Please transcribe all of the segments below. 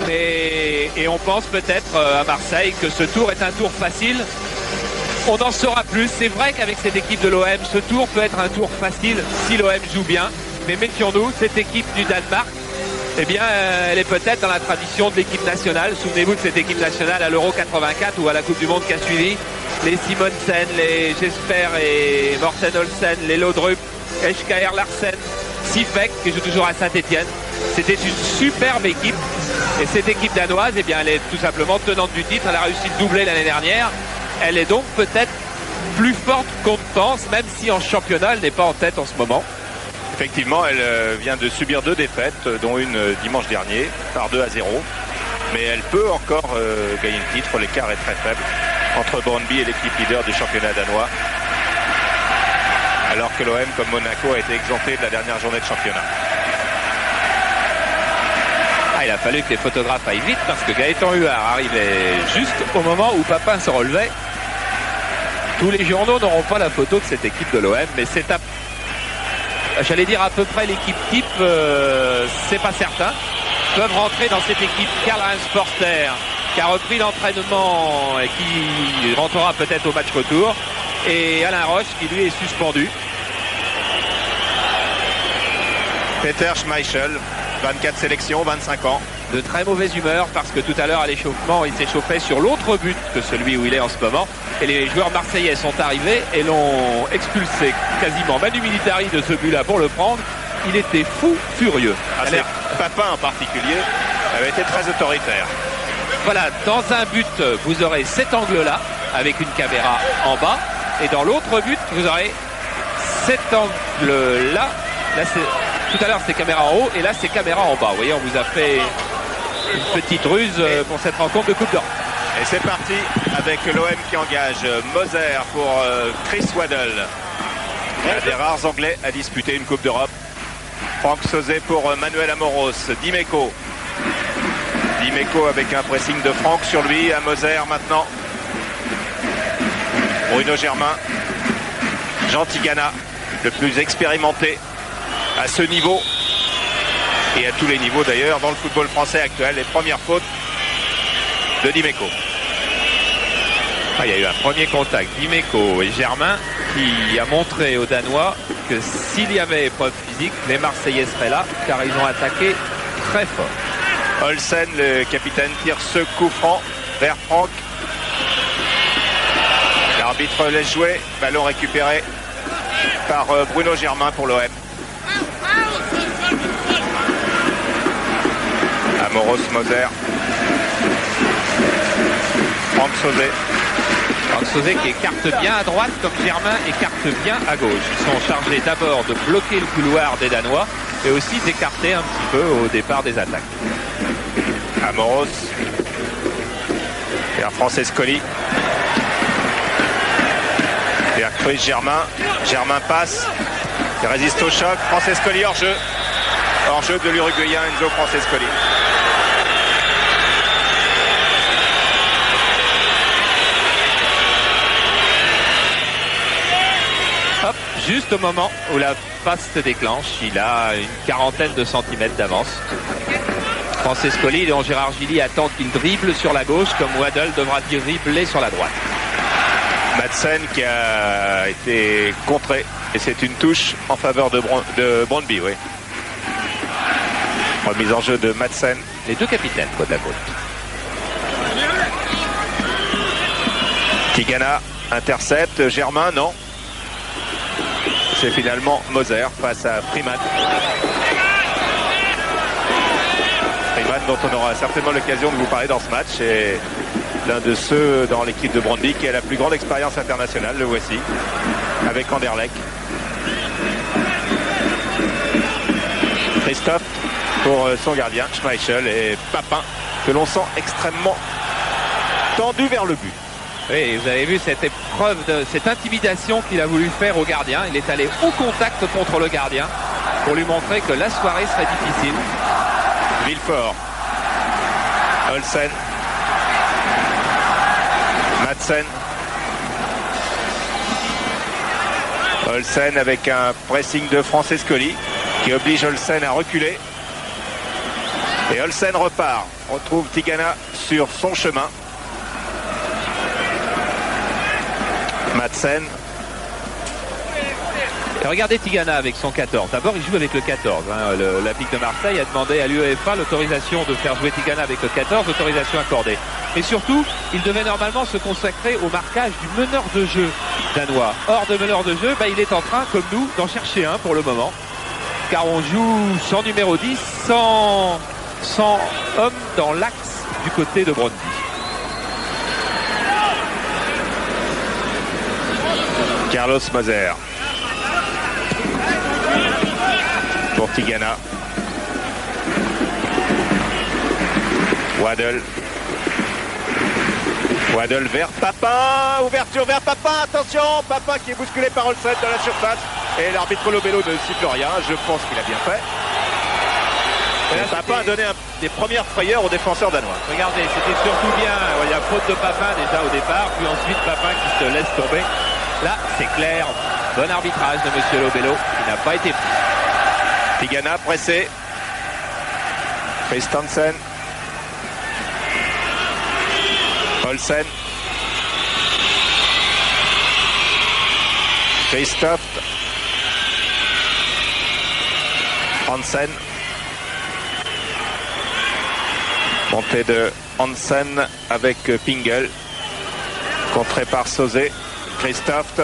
Et on pense peut-être à Marseille que ce tour est un tour facile. On en saura plus. C'est vrai qu'avec cette équipe de l'OM, ce tour peut être un tour facile si l'OM joue bien. Mais méfions-nous, cette équipe du Danemark, eh bien, elle est peut-être dans la tradition de l'équipe nationale. Souvenez-vous de cette équipe nationale à l'Euro 84 ou à la Coupe du Monde qui a suivi. Les Simonsen, les Jesper et Morten Olsen, les Laudrup, Eschkaer Larsen, Sifek qui joue toujours à Saint-Etienne. C'était une superbe équipe. Et cette équipe danoise, eh bien, elle est tout simplement tenante du titre. Elle a réussi le doublé l'année dernière. Elle est donc peut-être plus forte qu'on ne pense, même si en championnat, elle n'est pas en tête en ce moment. Effectivement, elle vient de subir 2 défaites, dont une dimanche dernier, par 2-0. Mais elle peut encore gagner le titre. L'écart est très faible entre Brøndby et l'équipe leader du championnat danois. Alors que l'OM, comme Monaco, a été exempté de la dernière journée de championnat. Il a fallu que les photographes aillent vite parce que Gaëtan Huard arrivait juste au moment où Papin se relevait. Tous les journaux n'auront pas la photo de cette équipe de l'OM, mais c'est j'allais dire à peu près l'équipe type, c'est pas certain. Peuvent rentrer dans cette équipe Karl-Heinz Forster, qui a repris l'entraînement et qui rentrera peut-être au match retour, et Alain Roche qui lui est suspendu. Peter Schmeichel, 24 sélections, 25 ans. De très mauvaise humeur parce que tout à l'heure à l'échauffement, il s'échauffait sur l'autre but que celui où il est en ce moment. Et les joueurs marseillais sont arrivés et l'ont expulsé quasiment Manu Militari de ce but-là pour le prendre. Il était fou furieux. Papin en particulier avait été très autoritaire. Voilà, dans un but, vous aurez cet angle-là avec une caméra en bas. Et dans l'autre but, vous aurez cet angle-là. Là, tout à l'heure, c'était caméra en haut et là, c'est caméra en bas. Vous voyez, on vous a fait une petite ruse pour cette rencontre de Coupe d'Europe. Et c'est parti avec l'OM qui engage Moser pour Chris Waddle. Un des rares Anglais à disputer une Coupe d'Europe. Franck Sauzet pour Manuel Amoros. Dimeco. Dimeco avec un pressing de Franck sur lui. À Moser maintenant. Bruno Germain. Jean Tigana, le plus expérimenté à ce niveau. Et à tous les niveaux d'ailleurs dans le football français actuel. Les premières fautes de Dimeco. Il y a eu un premier contact, Dimeco et Germain, qui a montré aux Danois que s'il y avait épreuve physique, les Marseillais seraient là, car ils ont attaqué très fort. Olsen, le capitaine, tire ce coup franc vers Franck. L'arbitre laisse jouer, ballon récupéré par Bruno Germain pour l'OM. Amoros, Moser. Franck Sauzet. Franck Sauzet qui écarte bien à droite comme Germain écarte bien à gauche. Ils sont chargés d'abord de bloquer le couloir des Danois et aussi d'écarter un petit peu au départ des attaques. Amoros vers Francescoli. Vers Chris Germain. Germain passe. Il résiste au choc. Francescoli hors jeu. Hors jeu de l'Uruguayen Enzo Francescoli. Hop, juste au moment où la passe se déclenche, il a une quarantaine de centimètres d'avance. Francescoli, dont Gérard Gilly attend qu'il dribble sur la gauche, comme Waddle devra dribbler sur la droite. Madsen qui a été contré. Et c'est une touche en faveur de Brøndby, oui. Remise en jeu de Madsen. Les deux capitaines, quoi, de la côte. Tigana intercepte. Germain, non. C'est finalement Moser face à Freeman. Freeman dont on aura certainement l'occasion de vous parler dans ce match. Et l'un de ceux dans l'équipe de Brøndby qui a la plus grande expérience internationale, le voici, avec Anderlecht. Christophe pour son gardien, Schmeichel et Papin, que l'on sent extrêmement tendu vers le but. Oui, vous avez vu cette épreuve, cette intimidation qu'il a voulu faire au gardien. Il est allé au contact contre le gardien pour lui montrer que la soirée serait difficile. Villefort. Olsen. Madsen. Olsen avec un pressing de Francescoli qui oblige Olsen à reculer. Et Olsen repart. On retrouve Tigana sur son chemin. Madsen. Et regardez Tigana avec son 14. D'abord, il joue avec le 14. L'Olympique de Marseille a demandé à l'UEFA l'autorisation de faire jouer Tigana avec le 14, autorisation accordée. Et surtout, il devait normalement se consacrer au marquage du meneur de jeu danois. Hors de meneur de jeu, il est en train, comme nous, d'en chercher un pour le moment. Car on joue sans numéro 10, sans homme dans l'axe du côté de Brøndby. Carlos Moser. Pour Tigana. Waddle. Waddle vers Papin. Ouverture vers Papin. Attention, Papin qui est bousculé par Olsen dans la surface. Et l'arbitre Lobello ne siffle rien. Je pense qu'il a bien fait. Et Papin a donné des premières frayeurs aux défenseurs danois. Regardez, c'était surtout bien. Il y a faute de Papin déjà au départ. Puis ensuite Papin qui se laisse tomber. Là, c'est clair. Bon arbitrage de M. Lobello qui n'a pas été pris. Tigana pressé. Christensen. Olsen. Christophe. Hansen. Montée de Hansen avec Pingel. Contré par Sauzé. Christophe.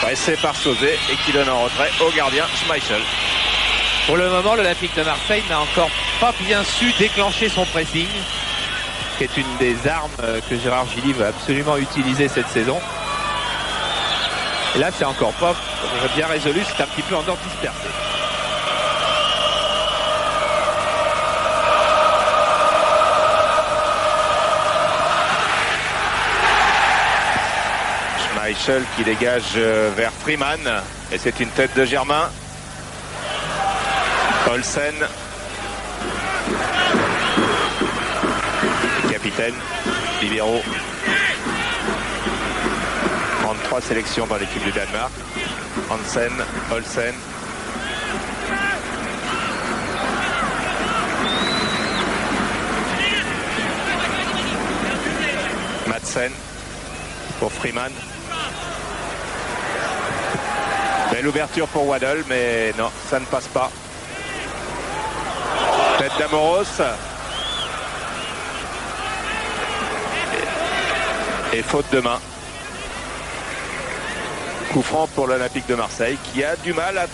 Pressé par Sauzé et qui donne en retrait au gardien Schmeichel. Pour le moment, l'Olympique de Marseille n'a encore pas bien su déclencher son pressing, qui est une des armes que Gérard Gilly va absolument utiliser cette saison. Et là, c'est encore pas bien résolu, c'est un petit peu en ordre dispersé. Schmeichel qui dégage vers Freeman et c'est une tête de Germain. Olsen, capitaine, libéraux, 33 sélections dans l'équipe du Danemark. Hansen, Olsen. Madsen pour Freeman. Belle ouverture pour Waddle, mais non, ça ne passe pas. Tête d'Amoros. Et faute de main. Coup franc pour l'Olympique de Marseille qui a du mal à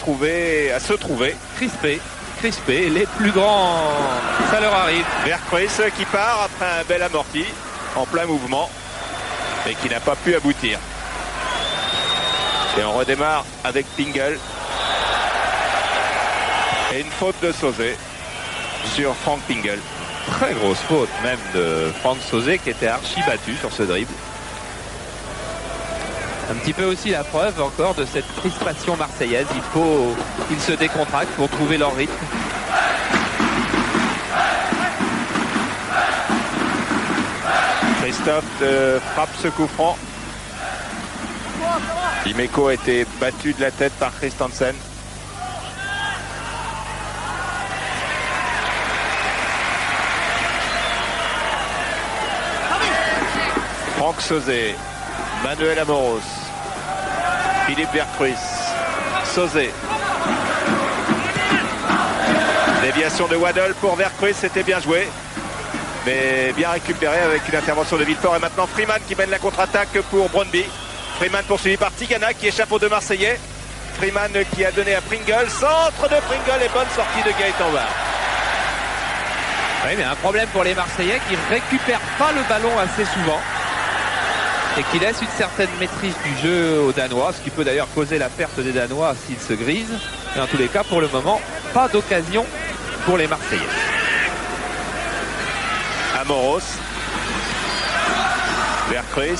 se trouver. Crispé, les plus grands, ça leur arrive. Vercruis qui part après un bel amorti en plein mouvement mais qui n'a pas pu aboutir. Et on redémarre avec Pingel. Et une faute de Sauzé sur Frank Pingel. Très grosse faute même de Franck Sauzé qui était archi battu sur ce dribble. Un petit peu aussi la preuve encore de cette crispation marseillaise. Il faut qu'ils se décontractent pour trouver leur rythme. Christophe frappe ce coup franc. Imeco a été battu de la tête par Christensen. Franck Sauzé, Manuel Amoros, Philippe Vercruis, Sauzé. Déviation de Waddle pour Vercruis, c'était bien joué. Mais bien récupéré avec une intervention de Villefort. Et maintenant Freeman qui mène la contre-attaque pour Brøndby. Freeman poursuivi par Tigana qui échappe aux deux Marseillais. Freeman qui a donné à Pringle. Centre de Pringle et bonne sortie de Gaëtan Barre. Oui, mais un problème pour les Marseillais qui ne récupèrent pas le ballon assez souvent et qui laissent une certaine maîtrise du jeu aux Danois, ce qui peut d'ailleurs causer la perte des Danois s'ils se grisent. Mais en tous les cas, pour le moment, pas d'occasion pour les Marseillais. Amoros. Vercruis.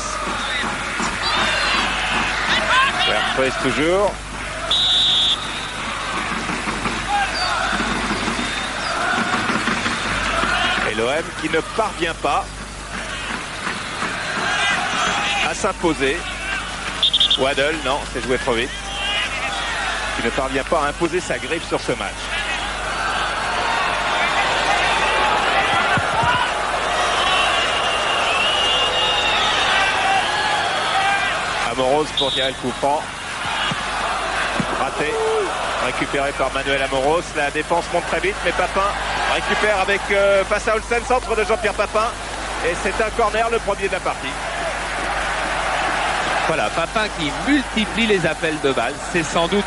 Vercruis toujours. Et l'OM qui ne parvient pas à s'imposer. Waddle, non, c'est joué trop vite. Qui ne parvient pas à imposer sa griffe sur ce match. pour tirer le coup franc. Raté. Récupéré par Manuel Amoros. La défense monte très vite, mais Papin récupère avec face à Olsen, centre de Jean-Pierre Papin. Et c'est un corner, le premier de la partie. Voilà, Papin qui multiplie les appels de balles. C'est sans doute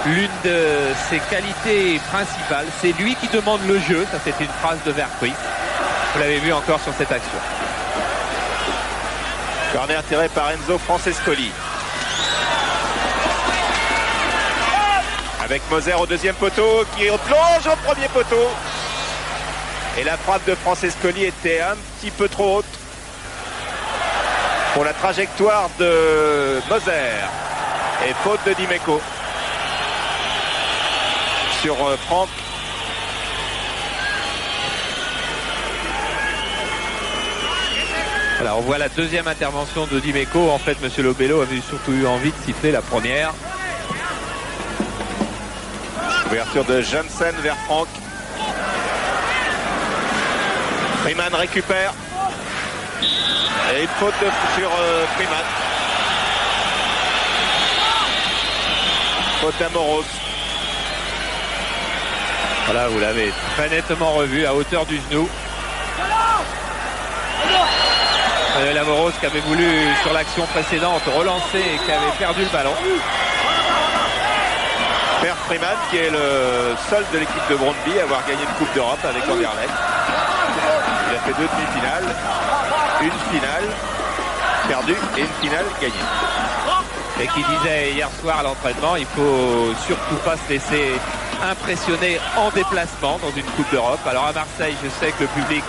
l'une de ses qualités principales. C'est lui qui demande le jeu. Ça, c'est une phrase de Vercruis. Vous l'avez vu encore sur cette action. Corner tiré par Enzo Francescoli. Avec Moser au deuxième poteau qui plonge au premier poteau. Et la frappe de Francescoli était un petit peu trop haute pour la trajectoire de Moser. Et faute de Dimeco sur Franck. Alors on voit la deuxième intervention de Dimeco. En fait, M. Lobello avait surtout eu envie de siffler la première. Ouverture de Janssen vers Franck. Freeman récupère. Et une faute sur Freeman. Faute d'Amoros. Voilà, vous l'avez très nettement revu à hauteur du genou. Manuel Amoros qui avait voulu sur l'action précédente relancer et qui avait perdu le ballon. Per Freeman qui est le seul de l'équipe de Brøndby à avoir gagné une Coupe d'Europe avec Anderlecht. Il a fait 2 demi-finales, une finale perdue et une finale gagnée. Et qui disait hier soir à l'entraînement, il faut surtout pas se laisser impressionner en déplacement dans une Coupe d'Europe. Alors à Marseille, je sais que le public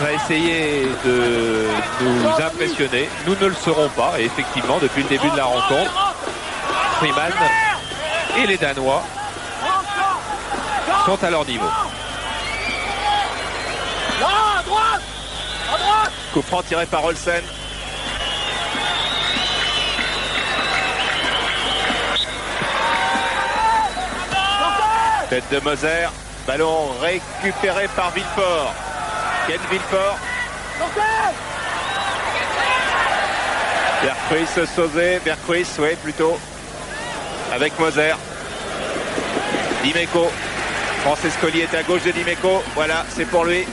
va essayer de nous impressionner. Nous ne le serons pas. Et effectivement, depuis le début de la rencontre, Freeman et les Danois sont à leur niveau. Coup franc tiré par Olsen. Tête de Moser. Ballon récupéré par Villefort. Ken Villefort. Vercruis, Sauzet. Vercruis, oui, plutôt. Avec Moser. Dimeco. Francescoli est à gauche de Dimeco. Voilà, c'est pour lui.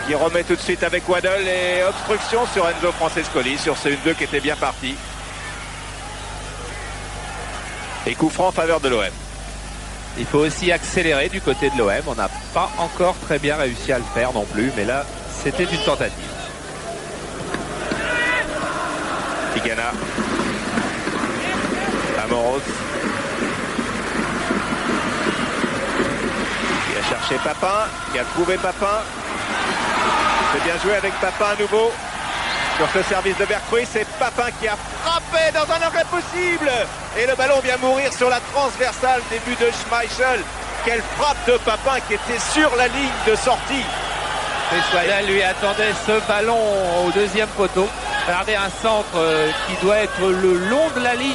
Qui remet tout de suite avec Waddle. Et obstruction sur Enzo Francescoli. Sur ce 1-2 qui était bien parti. Et coup franc en faveur de l'OM. Il faut aussi accélérer du côté de l'OM. On n'a pas encore très bien réussi à le faire non plus. Mais là, c'était une tentative. Tigana. Amoros. Qui a cherché Papin. Qui a trouvé Papin. C'est bien joué avec Papin à nouveau. Sur ce service de Vercruis, c'est Papin qui a frappé dans un angle impossible. Et le ballon vient mourir sur la transversale des buts de Schmeichel. Quelle frappe de Papin qui était sur la ligne de sortie. Chris Waddle lui attendait ce ballon au deuxième poteau. Regardez un centre qui doit être le long de la ligne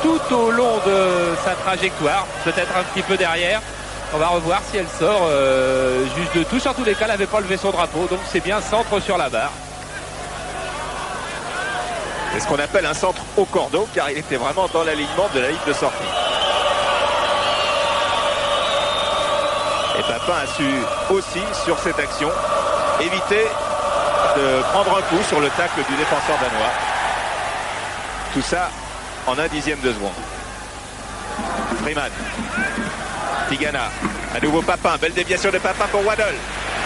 tout au long de sa trajectoire. Peut-être un petit peu derrière. On va revoir si elle sort juste de touche. En tous les cas, elle n'avait pas levé son drapeau. Donc c'est bien centre sur la barre. C'est ce qu'on appelle un centre au cordeau, car il était vraiment dans l'alignement de la ligne de sortie. Et Papin a su aussi, sur cette action, éviter de prendre un coup sur le tacle du défenseur danois. Tout ça en 1/10 de seconde. Freeman. Tigana. À nouveau Papin. Belle déviation de Papin pour Waddle.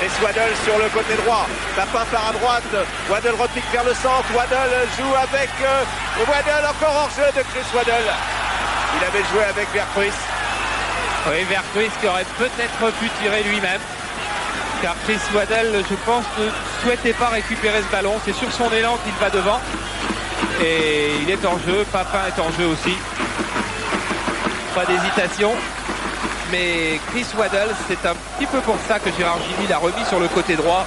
Et Waddle sur le côté droit. Papin part à droite. Waddle repique vers le centre. Waddle joue avec Waddle, encore hors jeu de Chris Waddle. Il avait joué avec Vercruis. Oui, Vercruis qui aurait peut-être pu tirer lui-même. Car Chris Waddle, je pense, ne souhaitait pas récupérer ce ballon. C'est sur son élan qu'il va devant. Et il est en jeu. Papin est en jeu aussi. Pas d'hésitation. Mais Chris Waddle, c'est un petit peu pour ça que Gérard Gini l'a remis sur le côté droit.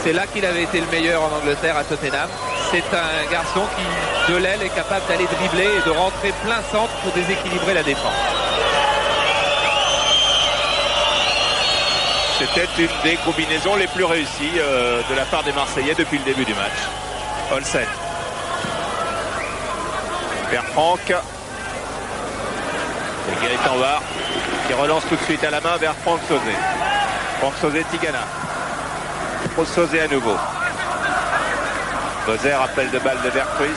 C'est là qu'il avait été le meilleur en Angleterre à Tottenham. C'est un garçon qui, de l'aile, est capable d'aller dribbler et de rentrer plein centre pour déséquilibrer la défense. C'était une des combinaisons les plus réussies de la part des Marseillais depuis le début du match. Olsen. vers Franck. Et Gaëtan Var qui relance tout de suite à la main vers Franck Sauzet. Franck Sauzet, Tigana. Pour Sauzet à nouveau. Moser, appel de balle de Vercruis.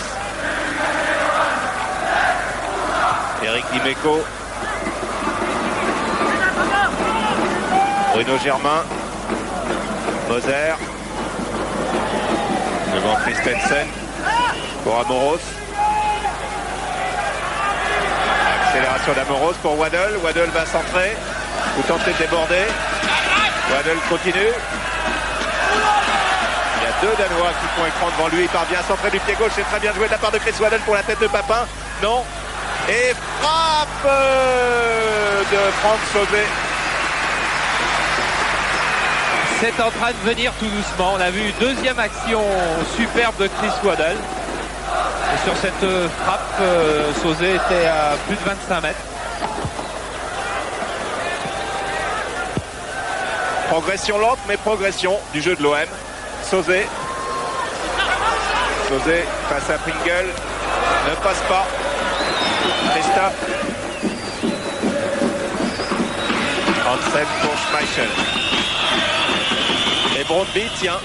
Eric Dimeco. Bruno Germain. Moser. Devant Christensen. Pour Amoros. Accélération d'Amoros pour Waddle. Waddle va centrer. Ou tenter de déborder. Waddle continue. Il y a deux Danois qui font écran devant lui. Il parvient à centrer du pied gauche. C'est très bien joué de la part de Chris Waddle pour la tête de Papin. Non. Et frappe de Franck Sauzet. C'est en train de venir tout doucement. On a vu une deuxième action superbe de Chris Waddle. Et sur cette frappe, Sauzet était à plus de 25 mètres. Progression lente, mais progression du jeu de l'OM. Sauzet. Sauzet face à Pringle. Ne passe pas. Christophe. Hansen pour Schmeichel. Et Brondby tient.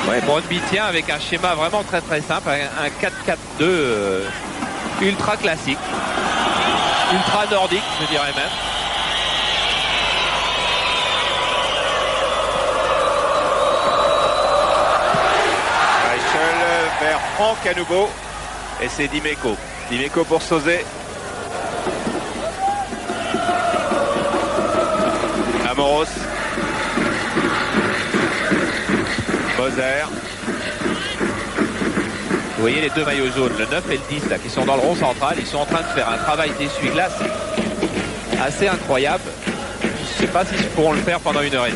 Ouais, Brondby tient avec un schéma vraiment très très simple, un 4-4-2 ultra classique, ultra nordique, je dirais même. Schmeichel vers Franck à nouveau. Et c'est Dimeco. Dimeco pour Sauzet. Amoros. Moser. Vous voyez les deux maillots jaunes, le 9 et le 10 là, qui sont dans le rond central. Ils sont en train de faire un travail d'essuie-glace assez incroyable. Je ne sais pas s'ils pourront le faire pendant 1h30.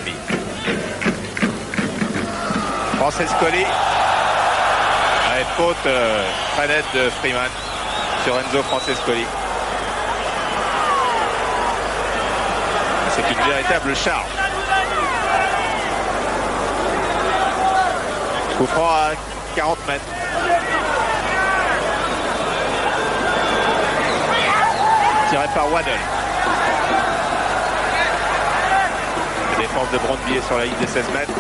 Francescoli. Allez, faute très nette de Freeman sur Enzo Francescoli. C'est une véritable charge. Coup franc à 40 mètres. Tiré par Waddle. La défense de Brondby est sur la ligne des 16 mètres.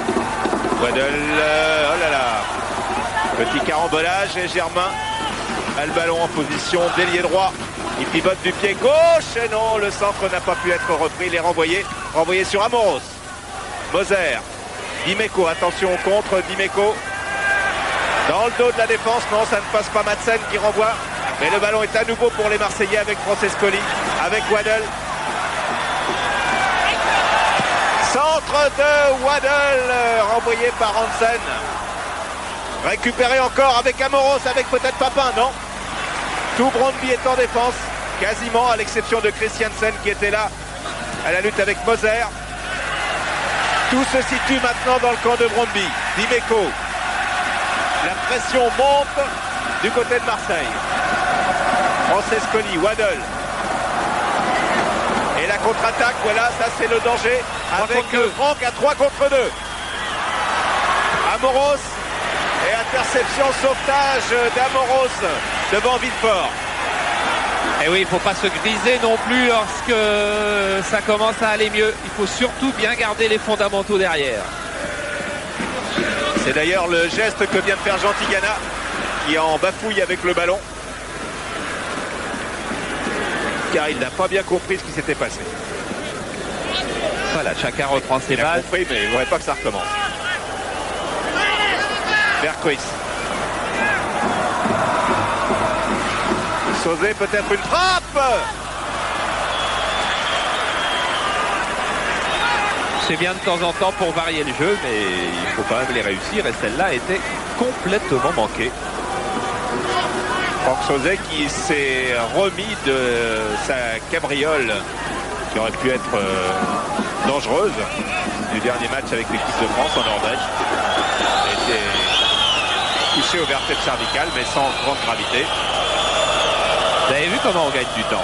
Waddle, oh là là. Petit carambolage et Germain a le ballon en position d'ailier droit. Il pivote du pied gauche et non, le centre n'a pas pu être repris. Il est renvoyé sur Amoros. Moser. Dimeco, attention au contre, Dimeco. Dans le dos de la défense, non, ça ne passe pas. Madsen qui renvoie. Mais le ballon est à nouveau pour les Marseillais avec Francescoli, avec Waddle. Centre de Waddle, renvoyé par Hansen. Récupéré encore avec Amoros, avec peut-être Papin, non? Tout Brondby est en défense, quasiment, à l'exception de Christiansen qui était là à la lutte avec Moser. Tout se situe maintenant dans le camp de Brondby. Dimeco. La pression monte du côté de Marseille. Francescoli, Waddle. Et la contre-attaque, voilà, ça c'est le danger. Avec Franck à 3 contre 2. Amoros. Et interception, sauvetage d'Amoros devant Villefort. Et oui, il ne faut pas se griser non plus lorsque ça commence à aller mieux. Il faut surtout bien garder les fondamentaux derrière. C'est d'ailleurs le geste que vient de faire Jean Tigana, qui en bafouille avec le ballon. Car il n'a pas bien compris ce qui s'était passé. Voilà, chacun reprend ses bases. Il a compris, mais il ne voudrait pas que ça recommence. Vercruis. Sauzet, peut-être une frappe. C'est bien de temps en temps pour varier le jeu, mais il faut quand même les réussir. Et celle-là a été complètement manquée. Franck Sauzet qui s'est remis de sa cabriole qui aurait pu être dangereuse du dernier match avec l'équipe de France en Norvège. Il a été touché au vertèbre cervical, mais sans grande gravité. Vous avez vu comment on gagne du temps?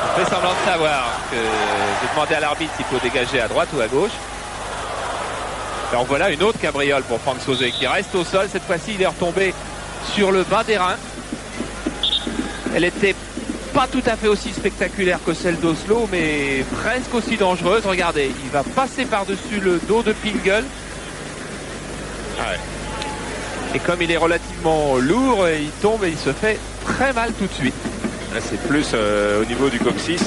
On fait semblant de savoir que j'ai demandé à l'arbitre s'il faut dégager à droite ou à gauche. Alors voilà une autre cabriole pour Franck Sauzet qui reste au sol. Cette fois-ci, il est retombé sur le bas des reins. Elle était pas tout à fait aussi spectaculaire que celle d'Oslo, mais presque aussi dangereuse. Regardez, il va passer par-dessus le dos de Pingel. Ouais. Et comme il est relativement lourd, il tombe et il se fait très mal tout de suite. Là, c'est plus au niveau du coccyx.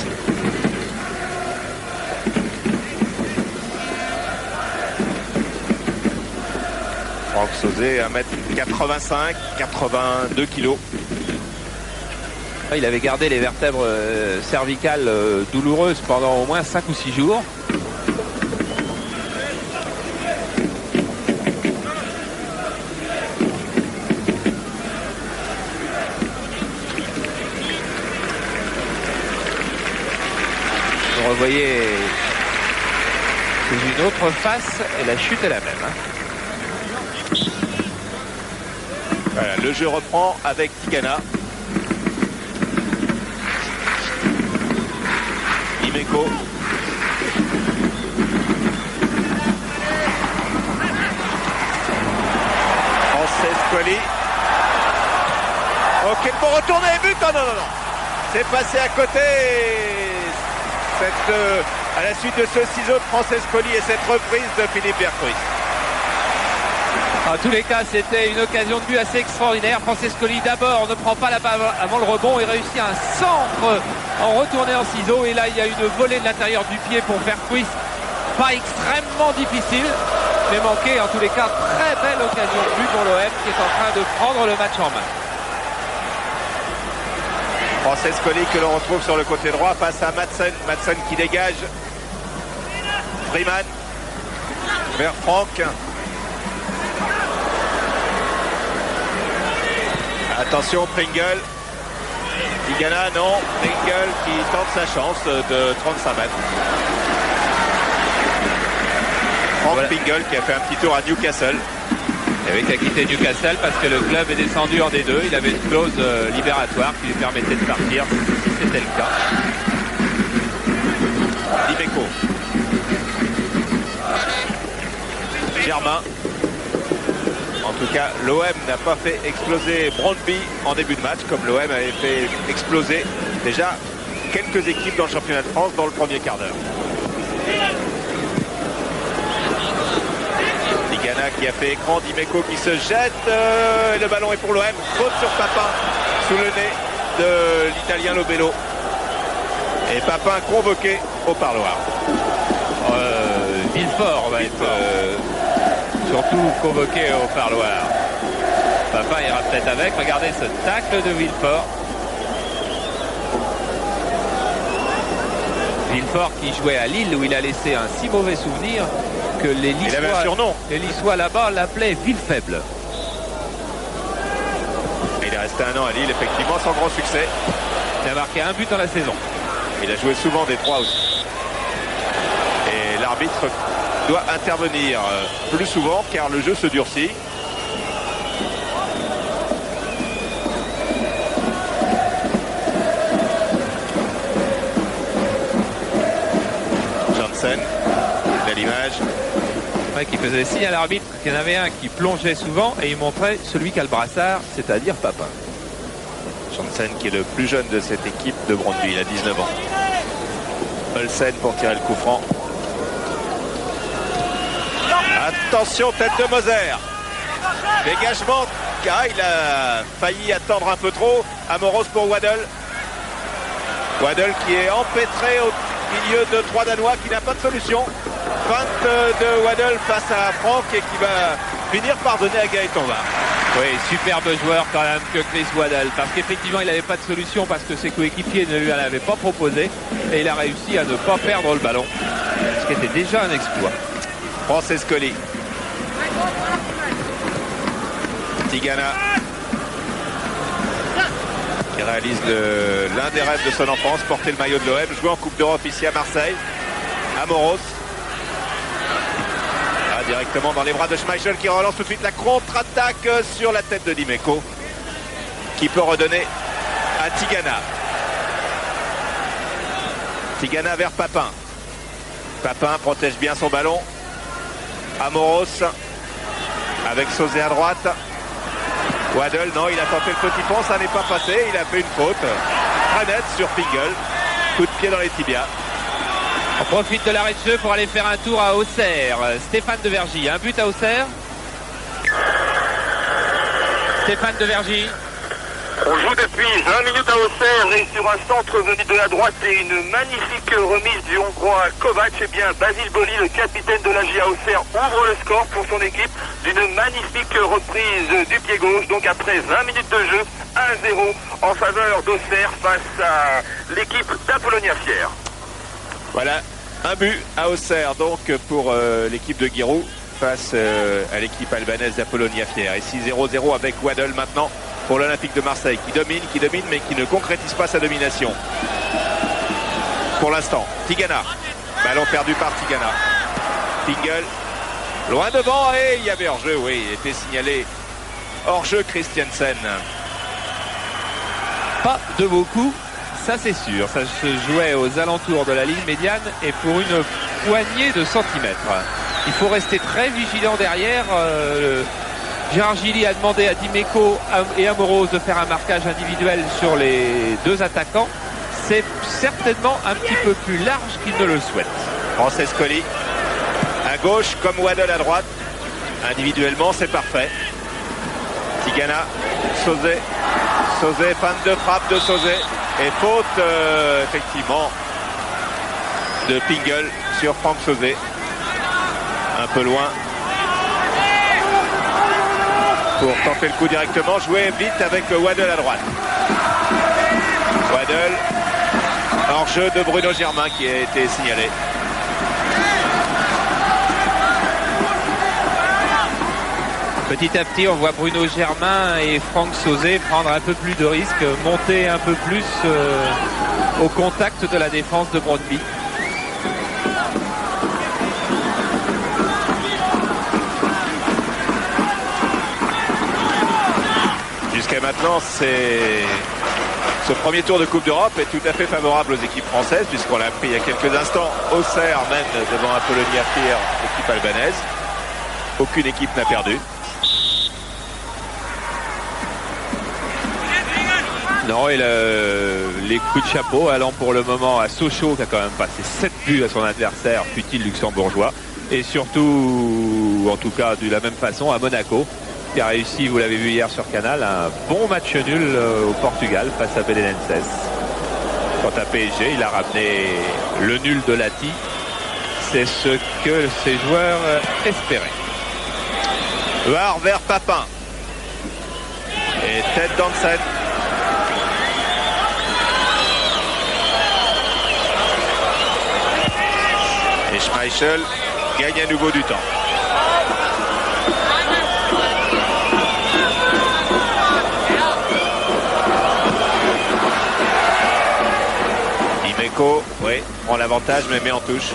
Franck Sauzet, 1m85, 82 kg. Il avait gardé les vertèbres cervicales douloureuses pendant au moins 5 ou 6 jours. Vous revoyez sous une autre face et la chute est la même. Voilà, le jeu reprend avec Tigana. Dimeco. Francescoli. Oh, quel bon retourné, but! Oh, non. C'est passé à côté. À la suite de ce ciseau de Francescoli et cette reprise de Philippe Berghuis. En tous les cas, c'était une occasion de but assez extraordinaire. Francescoli d'abord ne prend pas la balle avant le rebond et réussit un centre en retourné en ciseau. Et là, il y a une volée de l'intérieur du pied pour Berghuis. Pas extrêmement difficile, mais manqué. En tous les cas, très belle occasion de but pour l'OM qui est en train de prendre le match en main. Francescoli que l'on retrouve sur le côté droit face à Madsen. Madsen qui dégage. Freeman vers Franck. Attention, Pringle. Tigana, non. Pringle qui tente sa chance de 35 mètres. Franck Voilà. Pringle qui a fait un petit tour à Newcastle. Et oui, qui a quitté Newcastle parce que le club est descendu en D2. Il avait une clause libératoire qui lui permettait de partir si c'était le cas. Dimeco. Germain. En tout cas, l'OM n'a pas fait exploser Brøndby en début de match, comme l'OM avait fait exploser déjà quelques équipes dans le championnat de France dans le premier quart d'heure. Tigana qui a fait écran, Dimeco qui se jette, et le ballon est pour l'OM, faute sur Papin sous le nez de l'Italien Lobello. Et Papin convoqué au parloir. Villefort va être surtout convoqué au parloir. Papin ira peut-être avec. Regardez ce tacle de Villefort. Villefort qui jouait à Lille où il a laissé un si mauvais souvenir que les Il avait un surnom. Lissois là-bas l'appelaient Villefaible. Il est resté un an à Lille, effectivement, sans grand succès. Il a marqué un but dans la saison. Il a joué souvent des trois aussi. Et l'arbitre doit intervenir plus souvent car le jeu se durcit. Janssen, belle image. Ouais, qui faisait signe à l'arbitre qu'il y en avait un qui plongeait souvent et il montrait celui qui a le brassard, c'est-à-dire Papin. Janssen qui est le plus jeune de cette équipe de Brøndby, il a 19 ans. Olsen pour tirer le coup franc. Attention, tête de Moser. Dégagement. Ah, il a failli attendre un peu trop. Amoros pour Waddle. Waddle qui est empêtré au milieu de trois Danois qui n'a pas de solution. Feinte de Waddle face à Franck et qui va finir par donner à Gaëtan Var. Oui, superbe joueur quand même que Chris Waddle, parce qu'effectivement il n'avait pas de solution parce que ses coéquipiers ne lui en avaient pas proposé et il a réussi à ne pas perdre le ballon, ce qui était déjà un exploit. Francescoli. Tigana qui réalise l'un des rêves de son enfance, porter le maillot de l'OM, jouer en Coupe d'Europe ici à Marseille. Amoros. Directement dans les bras de Schmeichel qui relance tout de suite la contre-attaque sur la tête de Dimeco qui peut redonner à Tigana. Tigana vers Papin. Papin protège bien son ballon. Amoros avec Sauzet à droite. Waddle, non, il a tenté le petit pont, ça n'est pas passé. Il a fait une faute très nette sur Pingle. Coup de pied dans les tibias. On profite de l'arrêt de jeu pour aller faire un tour à Auxerre. Stéphane Devergy, un but à Auxerre. Stéphane Devergy. On joue depuis 20 minutes à Auxerre et sur un centre venu de la droite et une magnifique remise du Hongrois Kovac. Eh bien, Basile Boli, le capitaine de la GIA Auxerre, ouvre le score pour son équipe d'une magnifique reprise du pied gauche. Donc après 20 minutes de jeu, 1-0 en faveur d'Auxerre face à l'équipe d'Apollonia Fier. Voilà, un but à Auxerre donc pour l'équipe de Giroud face à l'équipe albanaise d'Apollonia Fier. Et 6-0-0 avec Waddle maintenant pour l'Olympique de Marseille qui domine mais qui ne concrétise pas sa domination. Pour l'instant, Tigana. Ballon perdu par Tigana. Pingle. Loin devant et il y avait hors-jeu, oui, il était signalé hors-jeu Christiansen. Pas de beaucoup, ça c'est sûr. Ça se jouait aux alentours de la ligne médiane et pour une poignée de centimètres. Il faut rester très vigilant derrière. Gérard Gilly a demandé à Dimeco et à Moros de faire un marquage individuel sur les deux attaquants. C'est certainement un petit peu plus large qu'il ne le souhaite. Francescoli à gauche comme Waddle à droite. Individuellement, c'est parfait. Tigana, Sauzet. Sauzet, panne de frappe de Sauzet. Et faute, effectivement, de Pingle sur Franck Sauzet. Un peu loin. Pour tenter le coup directement, jouer vite avec Waddle à droite. Waddle, hors-jeu de Bruno Germain qui a été signalé. Petit à petit, on voit Bruno Germain et Franck Sauzet prendre un peu plus de risques, monter un peu plus au contact de la défense de Brøndby. Jusqu'à maintenant, ce premier tour de Coupe d'Europe est tout à fait favorable aux équipes françaises, puisqu'on l'a appris il y a quelques instants. Auxerre mène devant Apollonia Fier, équipe albanaise. Aucune équipe n'a perdu. Non, et les coups de chapeau allant pour le moment à Sochaux, qui a quand même passé 7 buts à son adversaire, fut-il luxembourgeois. Et surtout, en tout cas de la même façon, à Monaco, qui a réussi, vous l'avez vu hier sur Canal, un bon match nul au Portugal face à Belenenses. Quant à PSG, il a ramené le nul de Lati. C'est ce que ses joueurs espéraient. Var vers Papin. Et tête dans le set. Et Schmeichel gagne à nouveau du temps. Dimeco, oui, prend l'avantage mais met en touche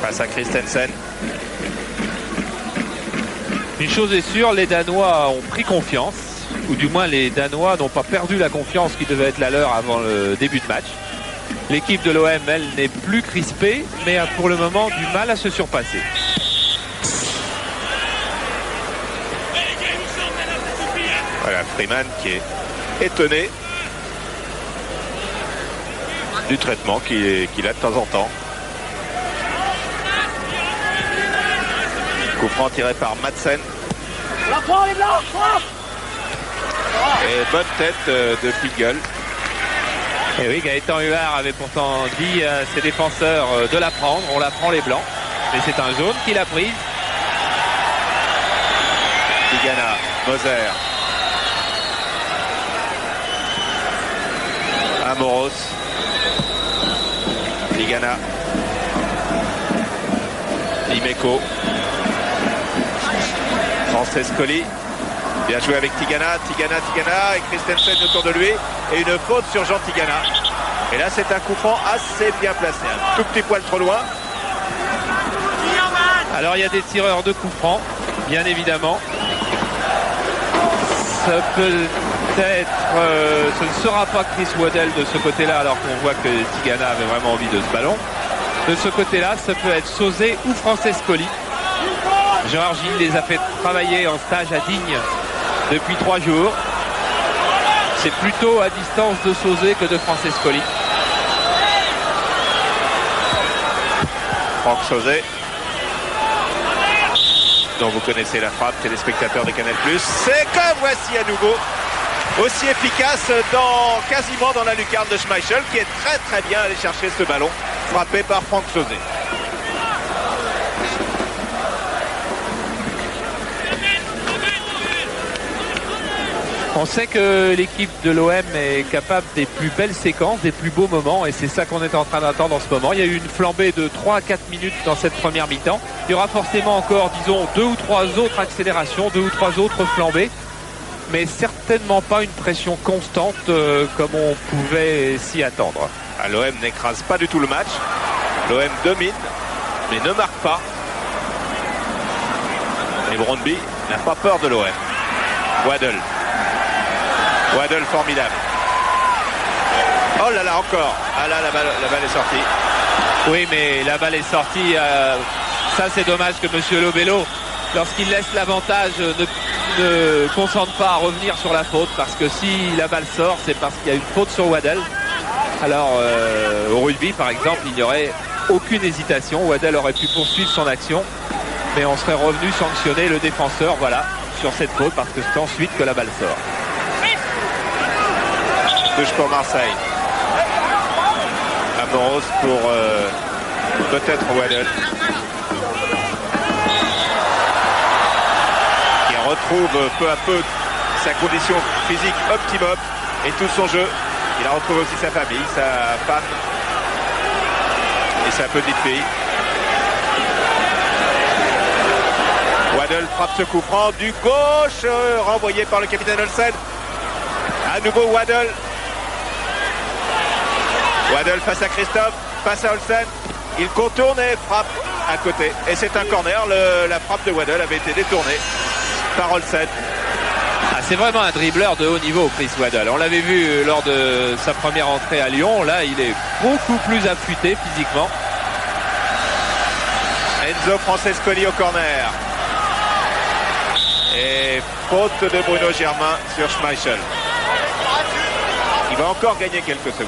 face à Christensen. Une chose est sûre, les Danois ont pris confiance, ou du moins les Danois n'ont pas perdu la confiance qui devait être la leur avant le début de match. L'équipe de l'OM, elle, n'est plus crispée, mais a pour le moment du mal à se surpasser. Voilà, Freeman qui est étonné du traitement qu'il a de temps en temps. Coup franc tiré par Madsen. Et bonne tête de Pingle. Et oui, Gaëtan Huard avait pourtant dit à ses défenseurs de la prendre. On la prend les blancs. Mais c'est un jaune qui l'a prise. Tigana, Moser. Amoros. Tigana. Dimeco. Francescoli. Bien joué avec Tigana, Tigana et Christensen autour de lui. Et une faute sur Jean Tigana. Et là, c'est un coup franc assez bien placé. Un tout petit poil trop loin. Alors, il y a des tireurs de coups francs, bien évidemment. Ça peut être... ce ne sera pas Chris Waddle de ce côté-là, alors qu'on voit que Tigana avait vraiment envie de ce ballon. De ce côté-là, ça peut être Sauzet ou Francescoli. Gérard Gilles les a fait travailler en stage à Digne depuis 3 jours. C'est plutôt à distance de Sauzet que de Francescoli. Franck Sauzet, dont vous connaissez la frappe, téléspectateurs de Canal+. C'est que voici à nouveau aussi efficace quasiment dans la lucarne de Schmeichel, qui est très très bien allé chercher ce ballon, frappé par Franck Sauzet. On sait que l'équipe de l'OM est capable des plus belles séquences, des plus beaux moments, et c'est ça qu'on est en train d'attendre en ce moment. Il y a eu une flambée de 3 à 4 minutes dans cette première mi-temps. Il y aura forcément encore, disons, 2 ou 3 autres accélérations, 2 ou 3 autres flambées, mais certainement pas une pression constante comme on pouvait s'y attendre. L'OM n'écrase pas du tout le match. L'OM domine, mais ne marque pas. Et Brøndby n'a pas peur de l'OM. Waddle formidable. Oh là là, encore. Ah là, la balle est sortie. Oui, mais la balle est sortie. Ça, c'est dommage que M. Lobello, lorsqu'il laisse l'avantage, ne concentre pas à revenir sur la faute. Parce que si la balle sort, c'est parce qu'il y a une faute sur Waddle. Alors, au rugby, par exemple, il n'y aurait aucune hésitation. Waddle aurait pu poursuivre son action. Mais on serait revenu sanctionner le défenseur, voilà, sur cette faute. Parce que c'est ensuite que la balle sort. Touche pour Marseille. Amoros pour peut-être Waddle. Qui retrouve peu à peu sa condition physique optimum et tout son jeu. Il a retrouvé aussi sa famille, sa femme et sa petite fille. Waddle frappe ce coup franc du gauche, renvoyé par le capitaine Olsen. À nouveau Waddle. Waddle face à Christophe, face à Olsen. Il contourne et frappe à côté. Et c'est un corner. La frappe de Waddle avait été détournée par Olsen. Ah, c'est vraiment un dribbleur de haut niveau, Chris Waddle. On l'avait vu lors de sa première entrée à Lyon. Là, il est beaucoup plus affûté physiquement. Enzo Francescoli au corner. Et faute de Bruno Germain sur Schmeichel. Il va encore gagner quelques secondes.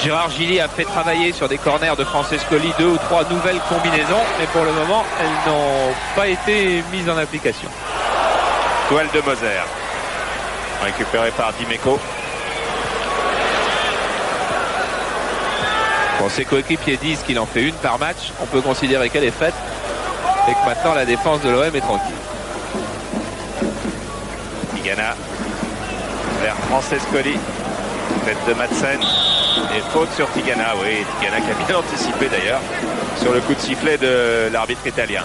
Gérard Gilly a fait travailler sur des corners de Francescoli 2 ou 3 nouvelles combinaisons, mais pour le moment, elles n'ont pas été mises en application. Toile de Moser, récupéré par Dimeco. Bon, ses coéquipiers disent qu'il en fait une par match. On peut considérer qu'elle est faite et que maintenant la défense de l'OM est tranquille. Tigana vers Francescoli, tête de Madsen. Et faute sur Tigana, oui, Tigana qui a bien anticipé d'ailleurs sur le coup de sifflet de l'arbitre italien.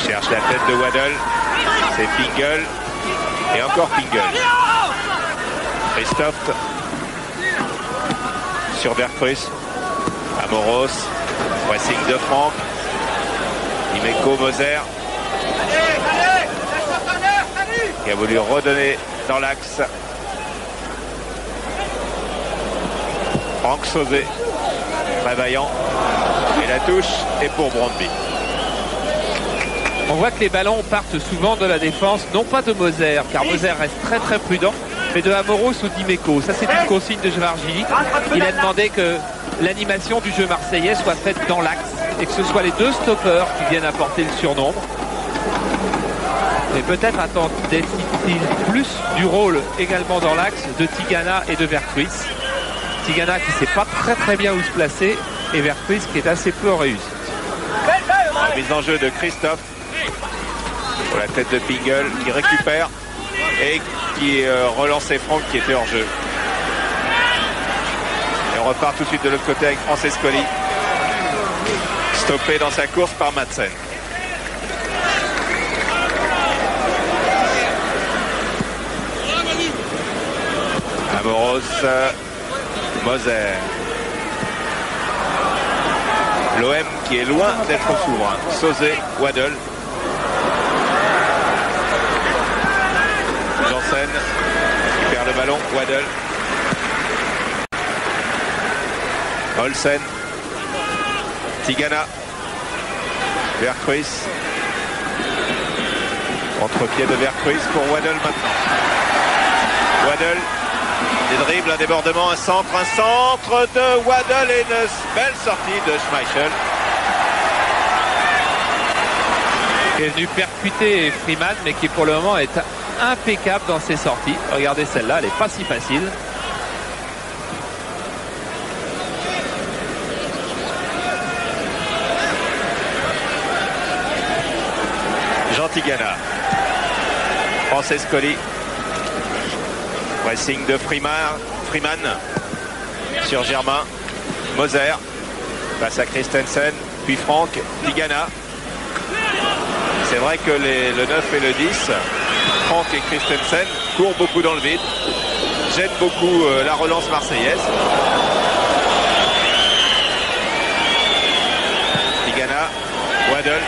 Cherche la tête de Waddle, c'est Pingle, et encore Pingle. Christophe sur Bergkrus, Amoros, pressing de Franck, Dimeco Moser. Qui a voulu redonner dans l'axe. Franck Sauzet, très vaillant. Et la touche est pour Brøndby. On voit que les ballons partent souvent de la défense, non pas de Moser, car Moser reste très très prudent, mais de Amoros ou Dimeco. Ça, c'est une consigne de Gérard Gilly. Il a demandé que l'animation du jeu marseillais soit faite dans l'axe et que ce soit les deux stoppeurs qui viennent apporter le surnombre. Mais peut-être attendait-il plus du rôle également dans l'axe de Tigana et de Bergkrus. Tigana qui ne sait pas très bien où se placer et Bergkrus qui est assez peu réussi. La mise en jeu de Christophe pour la tête de Pingle qui récupère et qui relançait Franck qui était hors jeu. Et on repart tout de suite de l'autre côté avec Francescoli, stoppé dans sa course par Madsen. Amoros, Moser. L'OM qui est loin d'être souverain. Sauzet, Waddle. Janssen qui perd le ballon. Waddle. Olsen, Tigana, Vercruis, contre-pied de Vercruis pour Waddle maintenant. Waddle, des dribbles, un débordement, un centre de Waddle et une belle sortie de Schmeichel. Qui est venu percuter Freeman, mais qui pour le moment est impeccable dans ses sorties. Regardez celle-là, elle n'est pas si facile. Jean Tigana, Francescoli, pressing de Freeman sur Germain, Moser, passe à Christensen, puis Franck, Tigana. C'est vrai que le 9 et le 10, Franck et Christensen, courent beaucoup dans le vide, gênent beaucoup la relance marseillaise. Tigana, Waddle,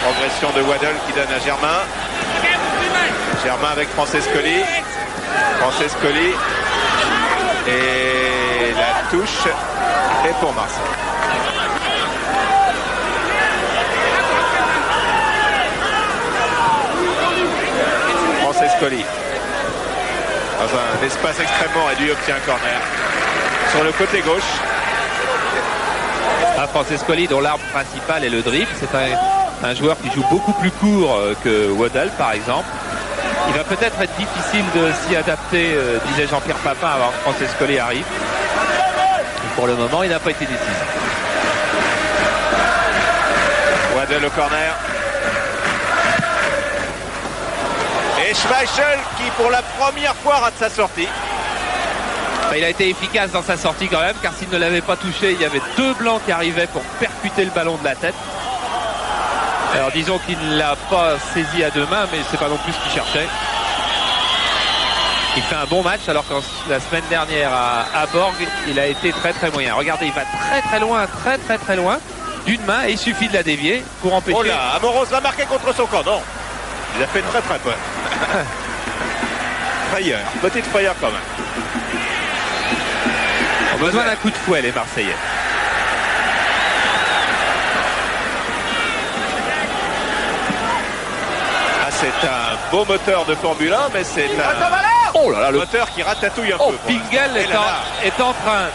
progression de Waddle qui donne à Germain. Germain avec Francescoli. Et la touche est pour Marseille. Francescoli, dans un espace extrêmement réduit, obtient un corner sur le côté gauche. Francescoli, dont l'arme principale est le dribble, c'est un joueur qui joue beaucoup plus court que Waddle par exemple. Il va peut-être être difficile de s'y adapter, disait Jean-Pierre Papin, avant que Francescoli arrive. Et pour le moment, il n'a pas été décisif. Waddle au corner. Et Schmeichel qui pour la première fois rate sa sortie. Il a été efficace dans sa sortie quand même, car s'il ne l'avait pas touché, il y avait deux blancs qui arrivaient pour percuter le ballon de la tête. Alors disons qu'il ne l'a pas saisi à deux mains, mais c'est pas non plus ce qu'il cherchait. Il fait un bon match, alors que la semaine dernière à Borg, il a été très très moyen. Regardez, il va très loin d'une main, et il suffit de la dévier pour empêcher. Oh là, Amoros va marquer contre son camp, non. Il a fait très peur. Frayeur, petite frayeur quand même. On a besoin d'un coup de fouet, les Marseillais. Ah, c'est un beau moteur de Formule 1, mais c'est un moteur qui ratatouille un peu. Pingel est en train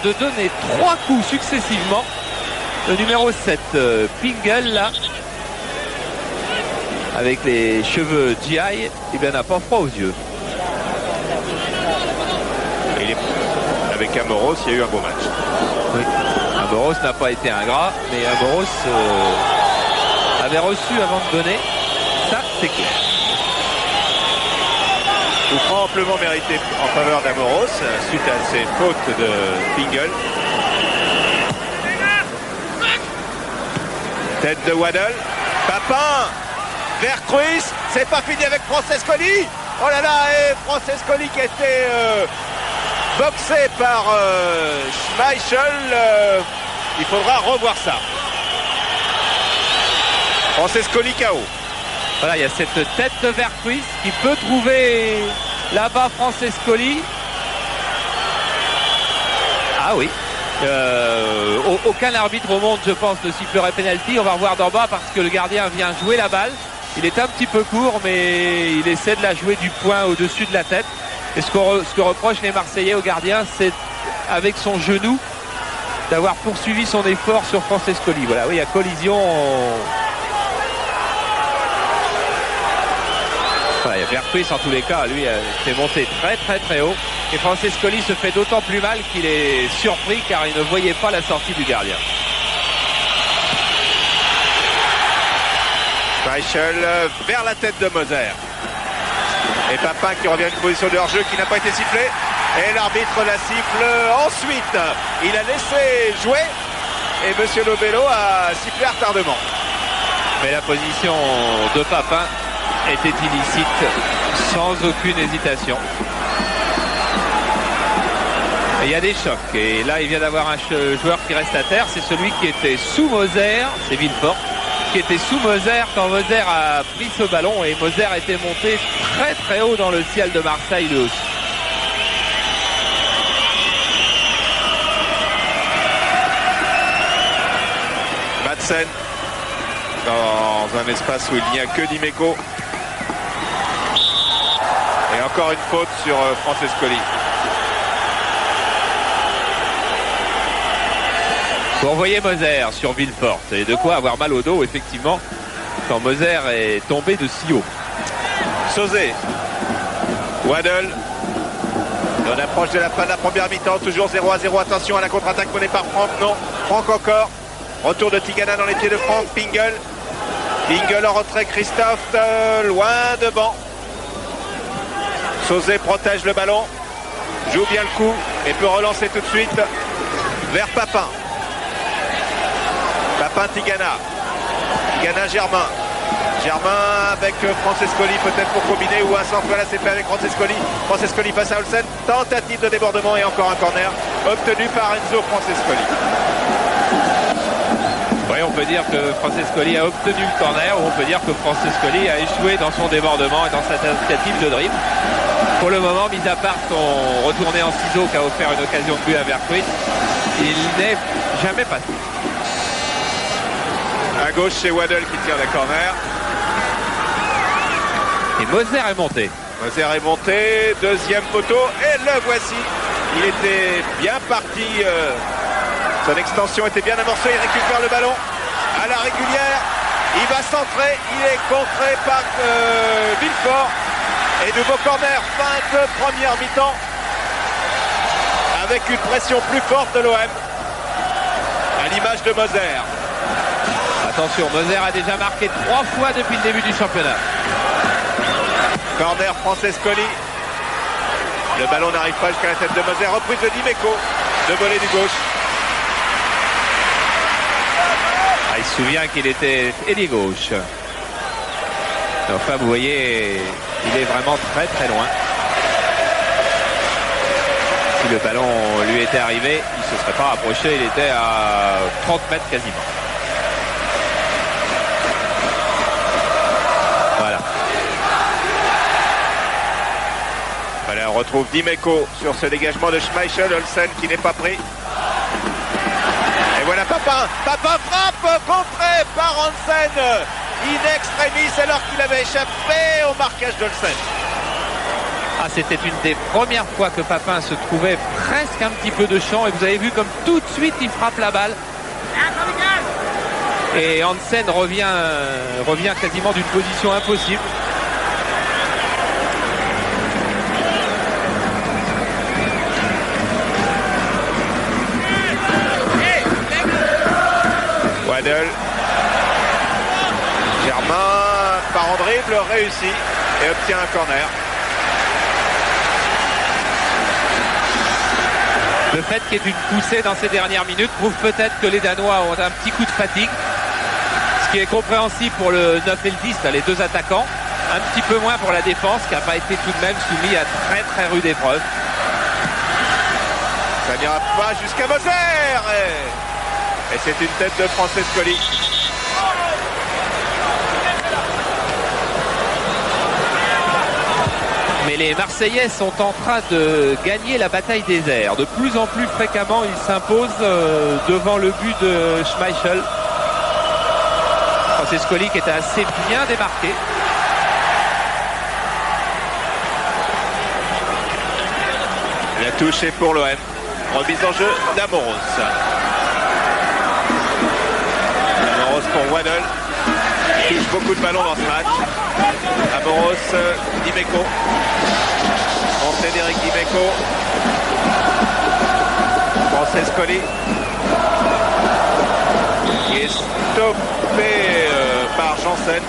de donner 3 coups successivement. Le numéro 7, Pingel, là, avec les cheveux GI, il n'a pas froid aux yeux. Avec Amoros, il y a eu un beau match. Oui. Amoros n'a pas été ingrat, mais Amoros avait reçu avant de donner. Ça, c'est clair. Coup franc amplement mérité en faveur d'Amoros suite à ses fautes de Pingel. Tête de Waddle. Papin. Vercruis. C'est pas fini avec Francescoli. Oh là là, et Francescoli qui a été boxé par Schmeichel. Il faudra revoir ça. Francescoli KO. Voilà, il y a cette tête de Vercruis qui peut trouver là-bas Francescoli. Ah oui. Aucun arbitre au monde, je pense, ne sifflerait penalty. On va revoir d'en bas parce que le gardien vient jouer la balle. Il est un petit peu court, mais il essaie de la jouer du poing au-dessus de la tête. Et ce que reprochent les Marseillais au gardien, c'est avec son genou d'avoir poursuivi son effort sur Francescoli. Voilà, oui, il y a collision. Voilà, il y a Vercruis en tous les cas, lui, s'est monté très haut. Et Francescoli se fait d'autant plus mal qu'il est surpris car il ne voyait pas la sortie du gardien. Schmeichel vers la tête de Moser. Et Papin qui revient à une position de hors-jeu qui n'a pas été sifflée. Et l'arbitre la siffle ensuite. Il a laissé jouer. Et Monsieur Lobello a sifflé à retardement. Mais la position de Papin était illicite sans aucune hésitation. Et il y a des chocs. Et là, il vient d'avoir un joueur qui reste à terre. C'est celui qui était sous Moser. C'est Villefort. Qui était sous Moser quand Moser a pris ce ballon. Et Moser était monté très haut dans le ciel de Marseille lui aussi. Olsen dans un espace où il n'y a que Dimeco. Et encore une faute sur Francescoli. Vous revoyez Moser sur Villefort. Et de quoi avoir mal au dos, effectivement, quand Moser est tombé de si haut. Sauzé. Waddle. On approche de la fin de la première mi-temps. Toujours 0-0. Attention à la contre-attaque menée par Franck. Non. Franck encore. Retour de Tigana dans les pieds de Franck. Pingle. Pingle en retrait. Christophe loin devant. Sauzé protège le ballon. Joue bien le coup. Et peut relancer tout de suite vers Papin. Papin Tigana. Tigana Germain. Germain avec Francescoli peut-être pour combiner ou un centre. Voilà, c'est fait avec Francescoli. Francescoli face à Olsen. Tentative de débordement et encore un corner obtenu par Enzo Francescoli. Oui, on peut dire que Francescoli a obtenu le corner ou on peut dire que Francescoli a échoué dans son débordement et dans sa tentative de dribble. Pour le moment, mis à part son retourné en ciseaux qui a offert une occasion de but à Vercruit, il n'est jamais passé. À gauche, c'est Waddle qui tire les corners. Et Moser est monté. Moser est monté, deuxième poteau, et le voici. Il était bien parti. Son extension était bien amorcée. Il récupère le ballon à la régulière. Il va centrer. Il est contré par Villefort. Et nouveau corner, fin de première mi-temps. Avec une pression plus forte de l'OM. À l'image de Moser. Attention, Moser a déjà marqué 3 fois depuis le début du championnat. Corner Francescoli. Le ballon n'arrive pas jusqu'à la tête de Moser. Reprise de Dimeco. De volet du gauche. Il se souvient qu'il était ailier gauche. Enfin, vous voyez, il est vraiment très très loin. Si le ballon lui était arrivé, il ne se serait pas rapproché. Il était à 30 mètres quasiment. Voilà. Voilà, on retrouve Dimeco sur ce dégagement de Schmeichel. Olsen qui n'est pas pris. Et voilà Papin. Papin frappe, contré par Hansen. In extremis alors qu'il avait échappé au marquage d'Olsen. Ah, c'était une des premières fois que Papin se trouvait presque un petit peu de champ. Et vous avez vu comme tout de suite il frappe la balle. Et Hansen revient quasiment d'une position impossible. Waddle. Germain part en dribble, réussit et obtient un corner. Le fait qu'il y ait une poussée dans ces dernières minutes prouve peut-être que les Danois ont un petit coup de fatigue. Ce qui est compréhensible pour le 9 et le 10, les deux attaquants. Un petit peu moins pour la défense qui n'a pas été tout de même soumis à très très rude épreuve. Ça n'ira pas jusqu'à Moser. Et c'est une tête de Francescoli. Mais les Marseillais sont en train de gagner la bataille des airs. De plus en plus fréquemment, ils s'imposent devant le but de Schmeichel. Francescoli qui était assez bien démarqué. La touche est pour l'OM. Remise en jeu d'Amoros. Amoros pour Waddle. Il touche beaucoup de ballons dans ce match. Amoros, Dimeco. Montée d'Eric Dimeco. Francescoli. Qui est stoppé par Janssen.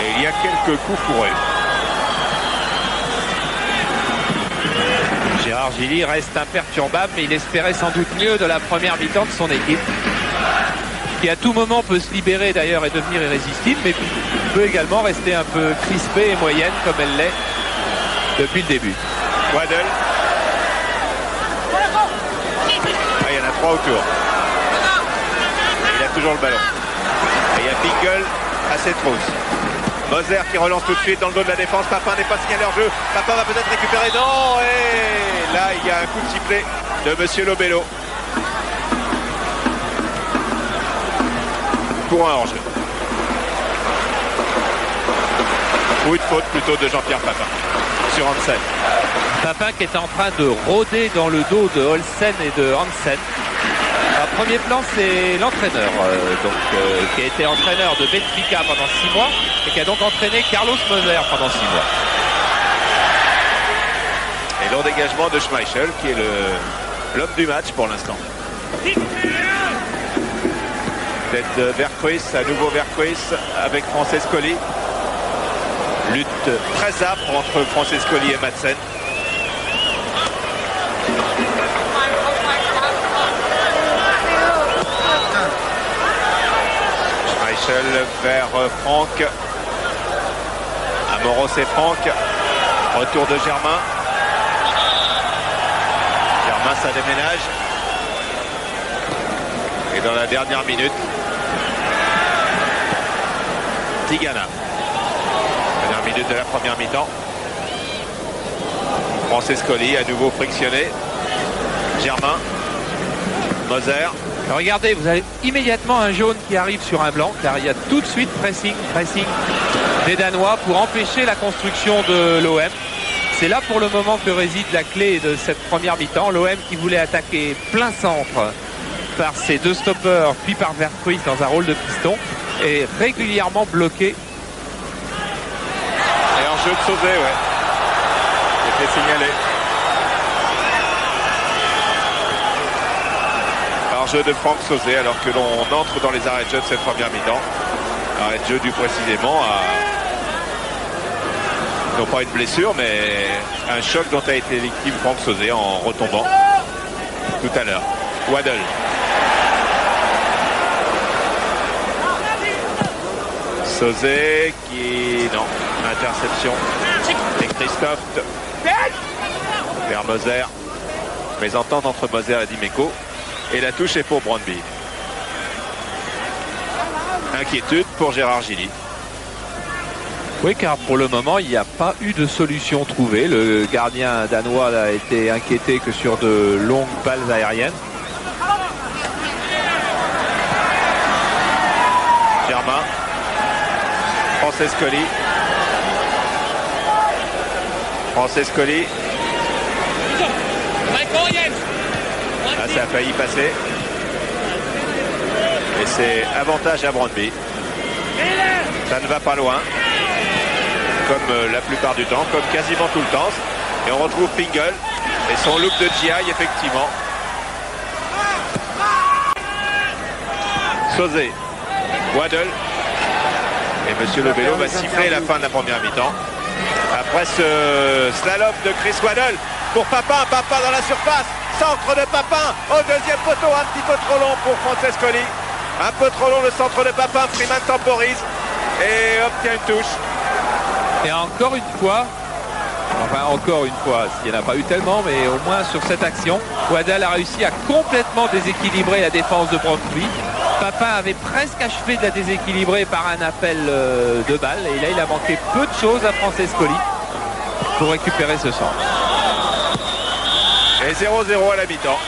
Et il y a quelques coups pour eux. Gérard Gilly reste imperturbable, mais il espérait sans doute mieux de la première mi-temps de son équipe, qui à tout moment peut se libérer d'ailleurs et devenir irrésistible, mais peut également rester un peu crispée et moyenne comme elle l'est depuis le début. Waddle. Ah, il y en a 3 autour. Et il a toujours le ballon. Et il y a Pingle à cette trousse. Moser qui relance tout de suite dans le dos de la défense. Papin n'est pas signalé en jeu. Papin va peut-être récupérer. Non, et là il y a un coup de sifflet de Monsieur Lobello pour un hors-jeu. Ou une faute plutôt de Jean-Pierre Papin sur Hansen. Papin qui est en train de rôder dans le dos de Olsen et de Hansen. En premier plan, c'est l'entraîneur qui a été entraîneur de Benfica pendant 6 mois et qui a donc entraîné Carlos Moser pendant 6 mois. Et long dégagement de Schmeichel qui est l'homme du match pour l'instant. Tête de Vercruis, à nouveau Vercruis avec Francescoli. Lutte très âpre entre Francescoli et Madsen. Schmeichel vers Franck. Amoros et Franck. Retour de Germain. Germain, ça déménage. Et dans la dernière minute, Tigana. Dernière minute de la première mi-temps. Francescoli à nouveau frictionné. Germain. Moser. Regardez, vous avez immédiatement un jaune qui arrive sur un blanc, car il y a tout de suite pressing des Danois pour empêcher la construction de l'OM. C'est là pour le moment que réside la clé de cette première mi-temps. L'OM qui voulait attaquer plein centre par ses 2 stoppeurs, puis par Vercruis dans un rôle de piston, est régulièrement bloqué. Et en jeu de Sauzé, ouais. Il était signalé. Jeu de Franck Sauzé alors que l'on entre dans les arrêts de jeu de cette première mi-temps. Arrêt de jeu dû précisément à non pas une blessure mais un choc dont a été victime Franck Sauzé en retombant tout à l'heure. Waddle. Sauzé qui... non, interception. Et Christophe vers Moser. Mésentente entre Moser et Dimeco. Et la touche est pour Brøndby. Inquiétude pour Gérard Gilly. Oui, car pour le moment, il n'y a pas eu de solution trouvée. Le gardien danois n'a été inquiété que sur de longues balles aériennes. Germain. Francescoli. Francescoli. Ah, ça a failli passer. Et c'est avantage à Brøndby. Ça ne va pas loin. Comme la plupart du temps, comme quasiment tout le temps. Et on retrouve Pingle et son look de GI effectivement. Sauzé. Waddle. Et Monsieur Lobello va siffler la fin de la première mi-temps. Après ce slalom de Chris Waddle pour Papin. Papin dans la surface. Centre de Papin au deuxième poteau, un petit peu trop long pour Francescoli. Un peu trop long le centre de Papin, Freeman temporise et obtient une touche. Et encore une fois, il n'y en a pas eu tellement, mais au moins sur cette action, Waddle a réussi à complètement déséquilibrer la défense de Brøndby. Papin avait presque achevé de la déséquilibrer par un appel de balle et là il a manqué peu de choses à Francescoli pour récupérer ce centre. Et 0-0 à la mi-temps.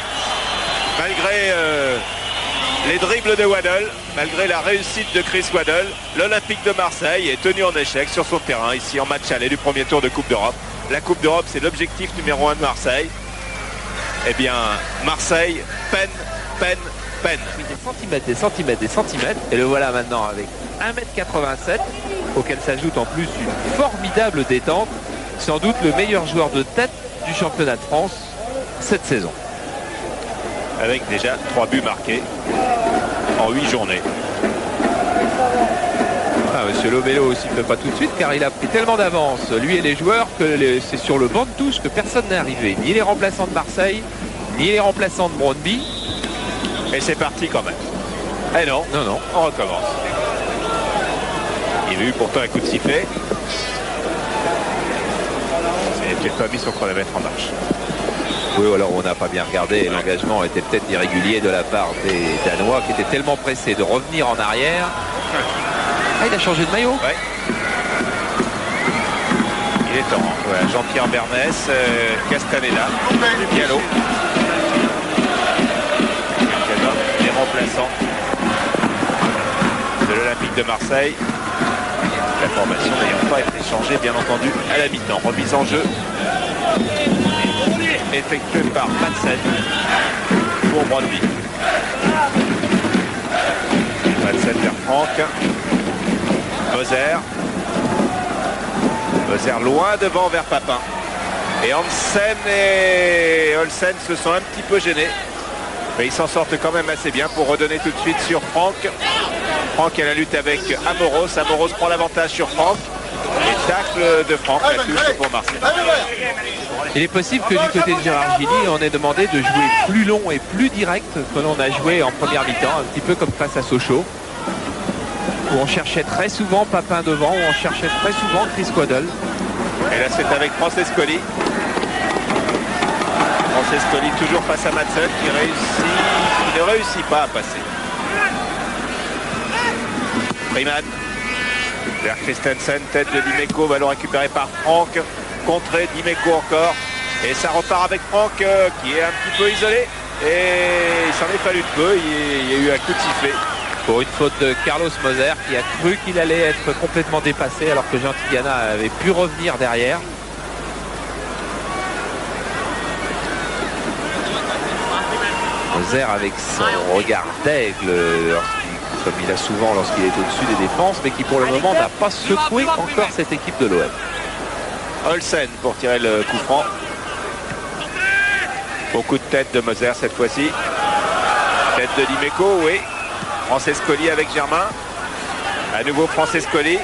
Malgré les dribbles de Waddle, malgré la réussite de Chris Waddle, l'Olympique de Marseille est tenu en échec sur son terrain, ici en match aller du premier tour de Coupe d'Europe. La Coupe d'Europe, c'est l'objectif numéro 1 de Marseille. Eh bien, Marseille peine. Des centimètres. Et le voilà maintenant avec 1m87, auquel s'ajoute en plus une formidable détente. Sans doute le meilleur joueur de tête du championnat de France cette saison. Avec déjà 3 buts marqués en 8 journées. Monsieur Lobello aussi ne peut pas tout de suite car il a pris tellement d'avance, lui et les joueurs, que c'est sur le banc de touche que personne n'est arrivé. Ni les remplaçants de Marseille, ni les remplaçants de Brøndby. Et c'est parti quand même. Eh non, on recommence. Il y a eu pourtant un coup de sifflet. Il n'a peut-être pas mis son chronomètre en marche. Oui, alors on n'a pas bien regardé. L'engagement était peut-être irrégulier de la part des Danois qui étaient tellement pressés de revenir en arrière. Ah, il a changé de maillot. Ouais. Il est temps. Voilà, Jean-Pierre Bernès, Castaneda, Diallo. Les remplaçants de l'Olympique de Marseille. La formation n'ayant pas été changée, bien entendu, à la mi-temps. Remise en jeu effectuée par Madsen pour Brøndby. Madsen vers Franck. Moser. Moser loin devant vers Papin. Et Hansen et Olsen se sont un petit peu gênés. Mais ils s'en sortent quand même assez bien pour redonner tout de suite sur Franck. Franck à la lutte avec Amoros. Amoros prend l'avantage sur Franck. Et tacle de Franck, la touche pour Marseille. Il est possible que du côté de Gérard Gilly, on ait demandé de jouer plus long et plus direct que l'on a joué en première mi-temps, un petit peu comme face à Sochaux, où on cherchait très souvent Papin devant, où on cherchait très souvent Chris Waddle. Et là c'est avec Francescoli. Francescoli toujours face à Madsen qui ne réussit pas à passer. Freeman vers Christensen, tête de Dimeco, ballon récupéré par Franck, contré Dimeco encore, et ça repart avec Franck qui est un petit peu isolé, et il s'en est fallu de peu, il y a eu un coup de sifflet. Pour une faute de Carlos Moser qui a cru qu'il allait être complètement dépassé alors que Jean Tigana avait pu revenir derrière. Moser avec son regard d'aigle, comme il a souvent lorsqu'il est au-dessus des défenses, mais qui pour le moment n'a pas secoué encore cette équipe de l'OM. Olsen pour tirer le coup franc. Beaucoup de tête de Moser cette fois-ci. Tête de Dimeco, oui. Francescoli avec Germain. À nouveau Francescoli.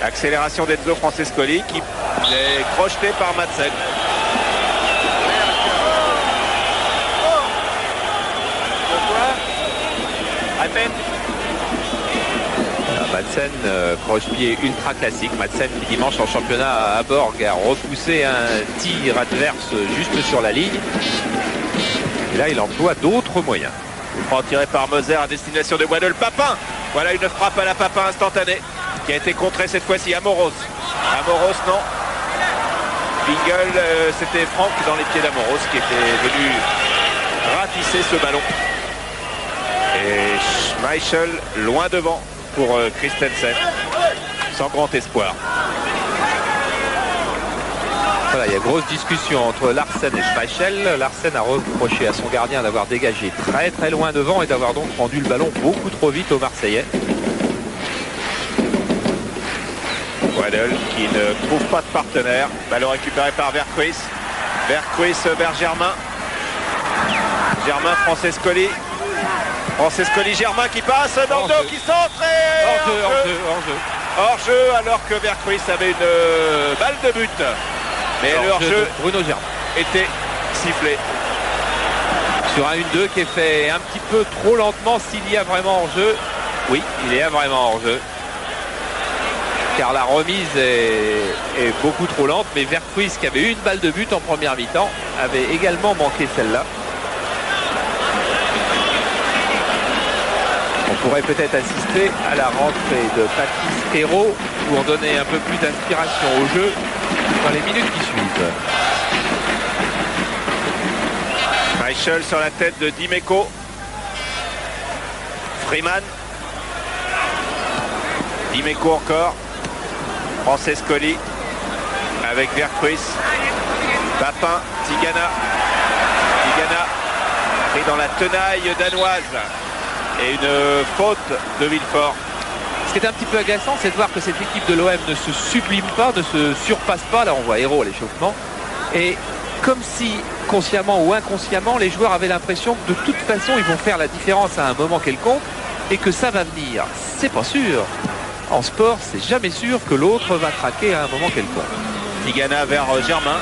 Accélération d'Enzo Francescoli qui est crocheté par Madsen. Madsen, croche-pied ultra classique. Madsen qui dimanche en championnat à Borg a repoussé un tir adverse juste sur la ligne. Et là il emploie d'autres moyens. Franc tiré par Moser à destination de Waddle. Papin. Voilà une frappe à la Papin instantanée qui a été contrée cette fois-ci. Amoros. Amoros non. Bingle, c'était Franck dans les pieds d'Amoros qui était venu ratisser ce ballon. Et Schmeichel loin devant pour Christensen, sans grand espoir. Voilà, il y a grosse discussion entre Larsen et Schmeichel. Larsen a reproché à son gardien d'avoir dégagé très très loin devant et d'avoir donc rendu le ballon beaucoup trop vite aux Marseillais. Waddle qui ne trouve pas de partenaire. Ballon récupéré par Vercruis. Vercruis vers Germain. Germain, Francescoli. Francescoli, Germain qui passe dans le dos, qui centre et hors-jeu alors que Vercruis avait une balle de but. Mais le hors-jeu Bruno Germain était sifflé. Sur un 1-2 qui est fait un petit peu trop lentement. S'il y a vraiment hors-jeu, oui, il y a vraiment hors-jeu. Car la remise est beaucoup trop lente. Mais Vercruis, qui avait eu une balle de but en première mi-temps, avait également manqué celle-là. On pourrait peut-être assister à la rentrée de Patrice Hérault où on donnait un peu plus d'inspiration au jeu dans les minutes qui suivent. Michel sur la tête de Dimeco. Freeman. Dimeco encore. Francescoli avec Vercruis. Papin, Tigana. Tigana pris dans la tenaille danoise. Et une faute de Villefort. Ce qui est un petit peu agaçant, c'est de voir que cette équipe de l'OM ne se sublime pas, ne se surpasse pas. Là, on voit Hérault à l'échauffement. Et comme si, consciemment ou inconsciemment, les joueurs avaient l'impression que de toute façon, ils vont faire la différence à un moment quelconque et que ça va venir. C'est pas sûr. En sport, c'est jamais sûr que l'autre va craquer à un moment quelconque. Tigana vers Germain.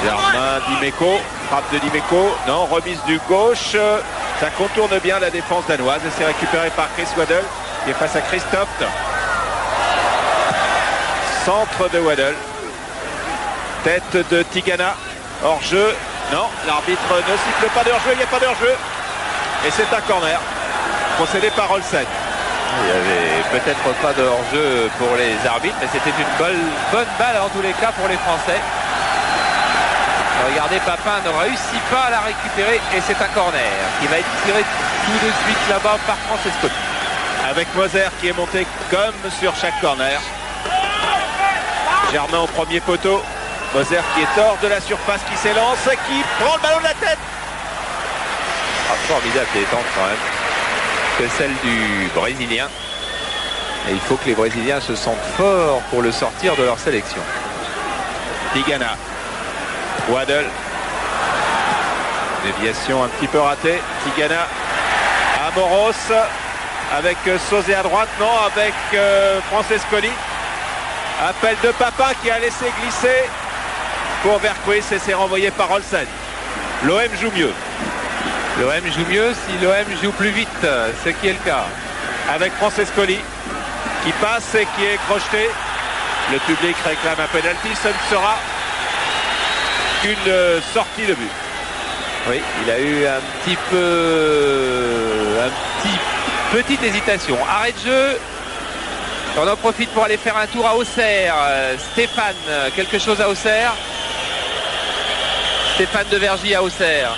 Germain, Dimeco, frappe de Dimeco, non, remise du gauche, ça contourne bien la défense danoise et c'est récupéré par Chris Waddle qui est face à Christophe. Centre de Waddle, tête de Tigana, hors-jeu, non, l'arbitre ne siffle pas de hors-jeu, il n'y a pas de hors-jeu et c'est un corner. concédé par Olsen. Il n'y avait peut-être pas de hors-jeu pour les arbitres, mais c'était une bonne balle en tous les cas pour les Français. Regardez, Papin ne réussit pas à la récupérer et c'est un corner qui va être tiré tout de suite là-bas par Francescoli. Avec Moser qui est monté comme sur chaque corner. Germain au premier poteau. Moser qui est hors de la surface, qui s'élance, qui prend le ballon de la tête. Formidable détente quand même que celle du Brésilien. Et il faut que les Brésiliens se sentent forts pour le sortir de leur sélection. Tigana. Waddle. Déviation un petit peu ratée. Tigana. Amoros. Avec Sauzet à droite. Non, avec Francescoli. Appel de Papin qui a laissé glisser pour Bergquist et c'est renvoyé par Olsen. L'OM joue mieux. L'OM joue mieux si l'OM joue plus vite, ce qui est le cas. Avec Francescoli qui passe et qui est crocheté. Le public réclame un penalty. Ce ne sera qu'une sortie de but. Oui, il a eu petite hésitation. Arrêt de jeu. On en profite pour aller faire un tour à Auxerre. Stéphane, quelque chose à Auxerre. Stéphane de Vergy à Auxerre.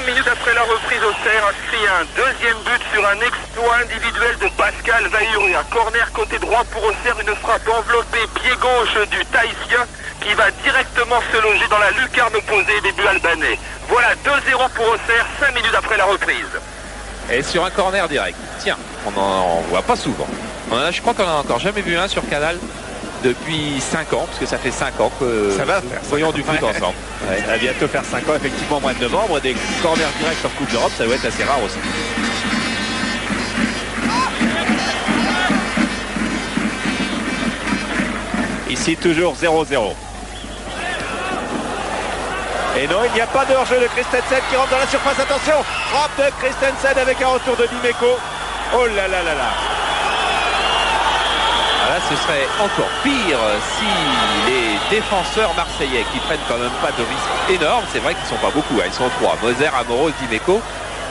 20 minutes après la reprise, Auxerre inscrit un deuxième but sur un exploit individuel de Pascal Vailluri. Un corner côté droit pour Auxerre, une frappe enveloppée pied gauche du Tahitien qui va directement se loger dans la lucarne opposée des buts albanais. Voilà 2-0 pour Auxerre, 5 minutes après la reprise. Et sur un corner direct. Tiens, on n'en voit pas souvent. Je crois qu'on n'en a encore jamais vu un sur Canal depuis 5 ans, parce que ça fait 5 ans que ça va nous voyons du foot ensemble. Ouais. Ça va bientôt faire 5 ans, effectivement, au mois de novembre. Des corners directs en Coupe d'Europe, ça doit être assez rare aussi. Ici, toujours 0-0. Et non, il n'y a pas de hors-jeu de Christensen qui rentre dans la surface. Attention, frappe de Christensen avec un retour de Dimeco. Oh là là là là. Là, ce serait encore pire si les défenseurs marseillais, qui prennent quand même pas de risques énormes, c'est vrai qu'ils sont pas beaucoup, hein, ils sont 3, Moser, Amoros, Dimeco,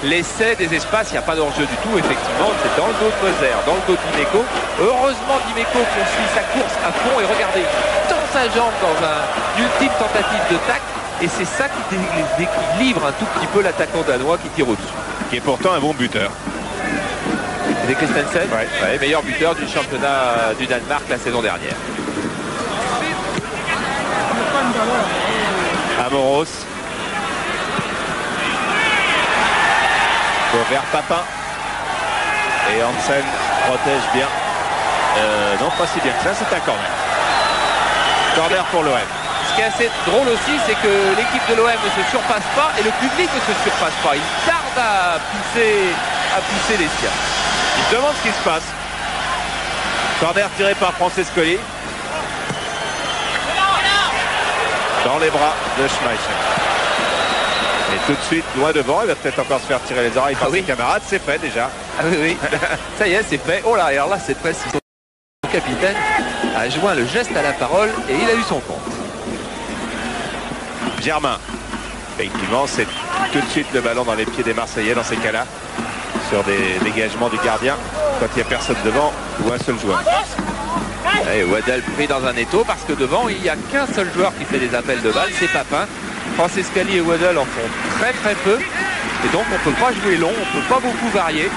laissaient des espaces, il n'y a pas d'enjeu du tout, effectivement, c'est dans le dos de Moser, dans le dos de Dimeco. Heureusement, Dimeco poursuit sa course à fond et regardez, il tend sa jambe dans une ultime tentative de tac, et c'est ça qui déséquilibre un tout petit peu l'attaquant danois qui tire au-dessus. Qui est pourtant un bon buteur. C'est Christensen, ouais, meilleur buteur du championnat du Danemark la saison dernière. Amoros. Vers Papin. Et Hansen protège bien. Non, pas si bien que ça, c'est un corner. Corner pour l'OM. Ce qui est assez drôle aussi, c'est que l'équipe de l'OM ne se surpasse pas et le public ne se surpasse pas. Il tarde à pousser les siens. Il se demande ce qui se passe. Corner tiré par Francescoli. Dans les bras de Schmeichel. Et tout de suite, loin devant, il va peut-être encore se faire tirer les oreilles par ses camarades. C'est fait déjà. Ah oui, ça y est, c'est fait. Oh là, alors là, cette fois-ci, le capitaine a joint le geste à la parole et il a eu son compte. Germain. Effectivement, c'est tout de suite le ballon dans les pieds des Marseillais dans ces cas-là. Sur des dégagements du gardien quand il n'y a personne devant ou un seul joueur. Et Waddle pris dans un étau parce que devant il n'y a qu'un seul joueur qui fait des appels de balles, c'est Papin. Francescoli et Waddle en font très très peu et donc on ne peut pas jouer long, on ne peut pas beaucoup varier.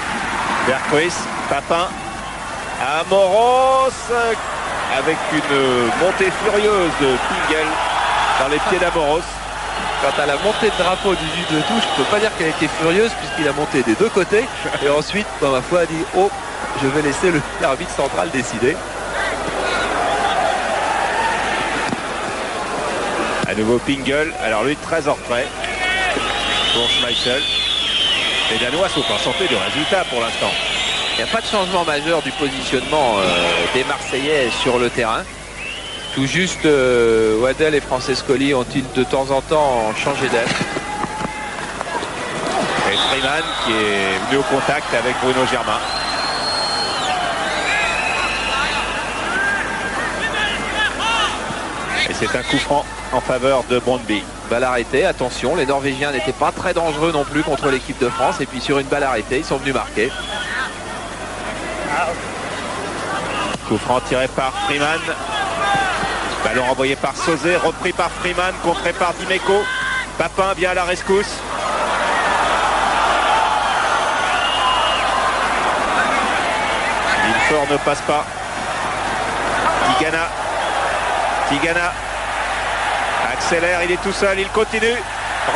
Bergquist, Papin, Amoros avec une montée furieuse de Pingel dans les pieds d'Amoros. Quant à la montée de drapeau du juge de touche, je ne peux pas dire qu'elle était furieuse puisqu'il a monté des deux côtés et ensuite, dans ma foi, a dit « Oh, je vais laisser l'arbitre central décider ». À nouveau Pingel, alors lui très en retrait pour Schmeichel. Les Danois sont en santé du résultat pour l'instant. Il n'y a pas de changement majeur du positionnement des Marseillais sur le terrain. Tout juste, Waddle et Francescoli ont-ils de temps en temps changé d'aile. Et Freeman qui est venu au contact avec Bruno Germain. Et c'est un coup franc en faveur de Brøndby. Balle arrêtée, attention, les Norvégiens n'étaient pas très dangereux non plus contre l'équipe de France. Et puis sur une balle arrêtée, ils sont venus marquer. Coup franc tiré par Freeman. Ballon renvoyé par Sauzé, repris par Freeman, contré par Dimeco. Papin vient à la rescousse. Villefort ne passe pas. Tigana accélère, il est tout seul, il continue.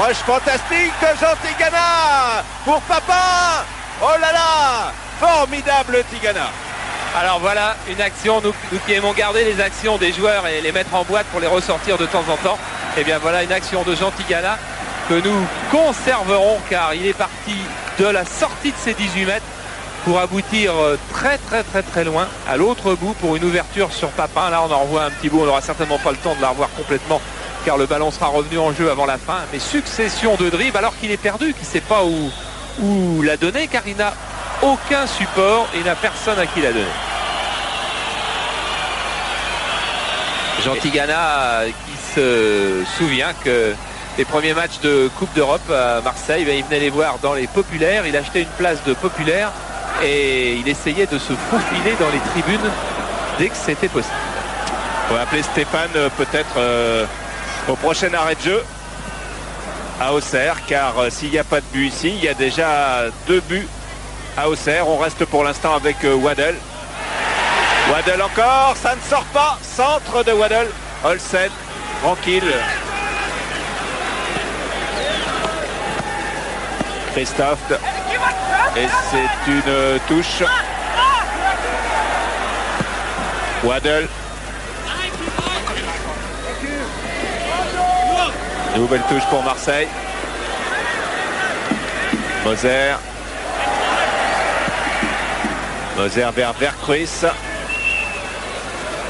Rush fantastique de Jean Tigana pour Papin. Oh là là, formidable Tigana. Alors voilà une action, nous qui aimons garder les actions des joueurs et les mettre en boîte pour les ressortir de temps en temps. Et bien voilà une action de Jean Tigana que nous conserverons car il est parti de la sortie de ses 18 mètres pour aboutir très loin à l'autre bout pour une ouverture sur Papin. Là on en revoit un petit bout, on n'aura certainement pas le temps de la revoir complètement car le ballon sera revenu en jeu avant la fin. Mais succession de dribbles alors qu'il est perdu, qu'il ne sait pas où la donner car il n'a aucun support et il n'a personne à qui la donner. Jean Tigana qui se souvient que les premiers matchs de Coupe d'Europe à Marseille, il venait les voir dans les populaires, il achetait une place de populaire et il essayait de se faufiler dans les tribunes dès que c'était possible. On va appeler Stéphane peut-être au prochain arrêt de jeu à Auxerre, car s'il n'y a pas de but ici, il y a déjà 2 buts à Auxerre. On reste pour l'instant avec Waddle. Waddle encore, ça ne sort pas. Centre de Waddle. Olsen, tranquille. Christophe. Et c'est une touche. Waddle. Nouvelle touche pour Marseille. Moser vers Vercruis.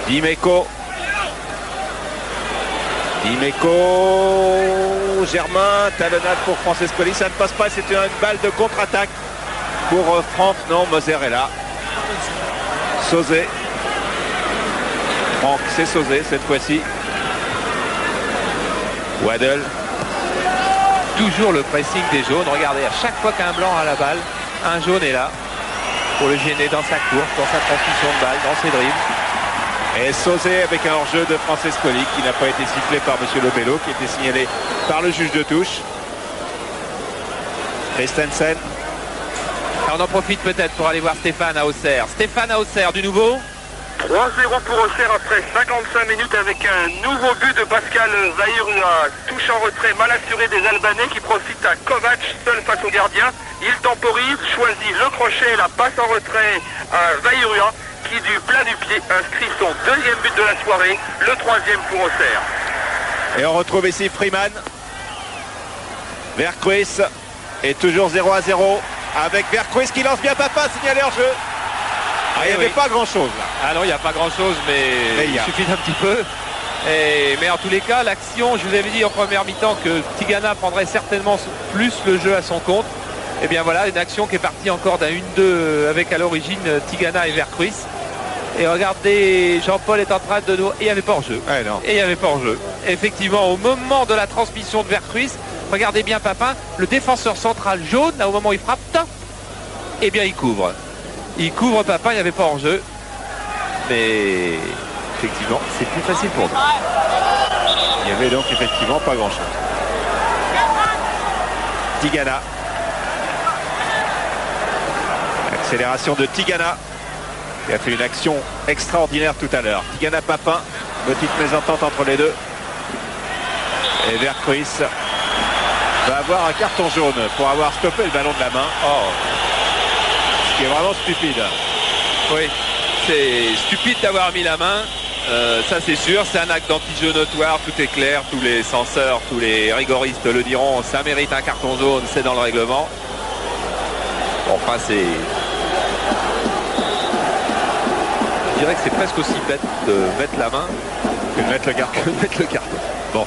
Dimeco. Germain. Talonnade pour Francescoli. Ça ne passe pas. C'est une balle de contre-attaque pour Franck. Non, Moser est là. Sauzé. Franck, c'est Sauzé cette fois-ci. Waddle. Toujours le pressing des jaunes. Regardez, à chaque fois qu'un blanc a la balle, un jaune est là pour le gêner dans sa course, dans sa transmission de balle, dans ses dribbles. Et Sauzé avec un hors-jeu de Francescoli qui n'a pas été sifflé par M. Lobello, qui était signalé par le juge de touche. Christensen. On en profite peut-être pour aller voir Stéphane à Auxerre. Stéphane à Auxerre du nouveau. 3-0 pour Auxerre après 55 minutes avec un nouveau but de Pascal Vairua. Touche en retrait mal assuré des Albanais qui profitent à Kovac seul face au gardien. Il temporise, choisit le crochet et la passe en retrait à Vairua qui du plat du pied inscrit son 2e but de la soirée, le 3e pour Auxerre. Et on retrouve ici Freeman. Vercruis est toujours 0-0 avec Vercruis qui lance bien Papin, signalé hors jeu. Il n'y avait pas grand chose là. Ah non, il n'y a pas grand chose, mais il suffit d'un petit peu. Mais en tous les cas, l'action, je vous avais dit en première mi-temps que Tigana prendrait certainement plus le jeu à son compte. Et bien voilà, une action qui est partie encore d'un 1-2 avec à l'origine Tigana et Vercruis. Et regardez, Jean-Paul est en train de nous... Et il n'y avait pas hors-jeu. Et il n'y avait pas hors-jeu. Effectivement, au moment de la transmission de Vercruis, regardez bien Papin, le défenseur central jaune, là au moment où il frappe, eh bien il couvre. Il couvre Papin, il n'y avait pas hors-jeu. Mais effectivement, c'est plus facile pour nous. Il n'y avait donc effectivement pas grand-chose. Tigana. Accélération de Tigana. Il a fait une action extraordinaire tout à l'heure. Tigana Papin. Petite mésentente entre les deux. Et Vercruis va avoir un carton jaune pour avoir stoppé le ballon de la main. Ce qui est vraiment stupide. Oui, c'est stupide d'avoir mis la main. Ça c'est sûr, c'est un acte d'anti-jeu notoire, tout est clair, tous les censeurs, tous les rigoristes le diront, ça mérite un carton jaune, c'est dans le règlement. Enfin c'est... Je dirais que c'est presque aussi bête de mettre la main que de mettre le carton. Bon.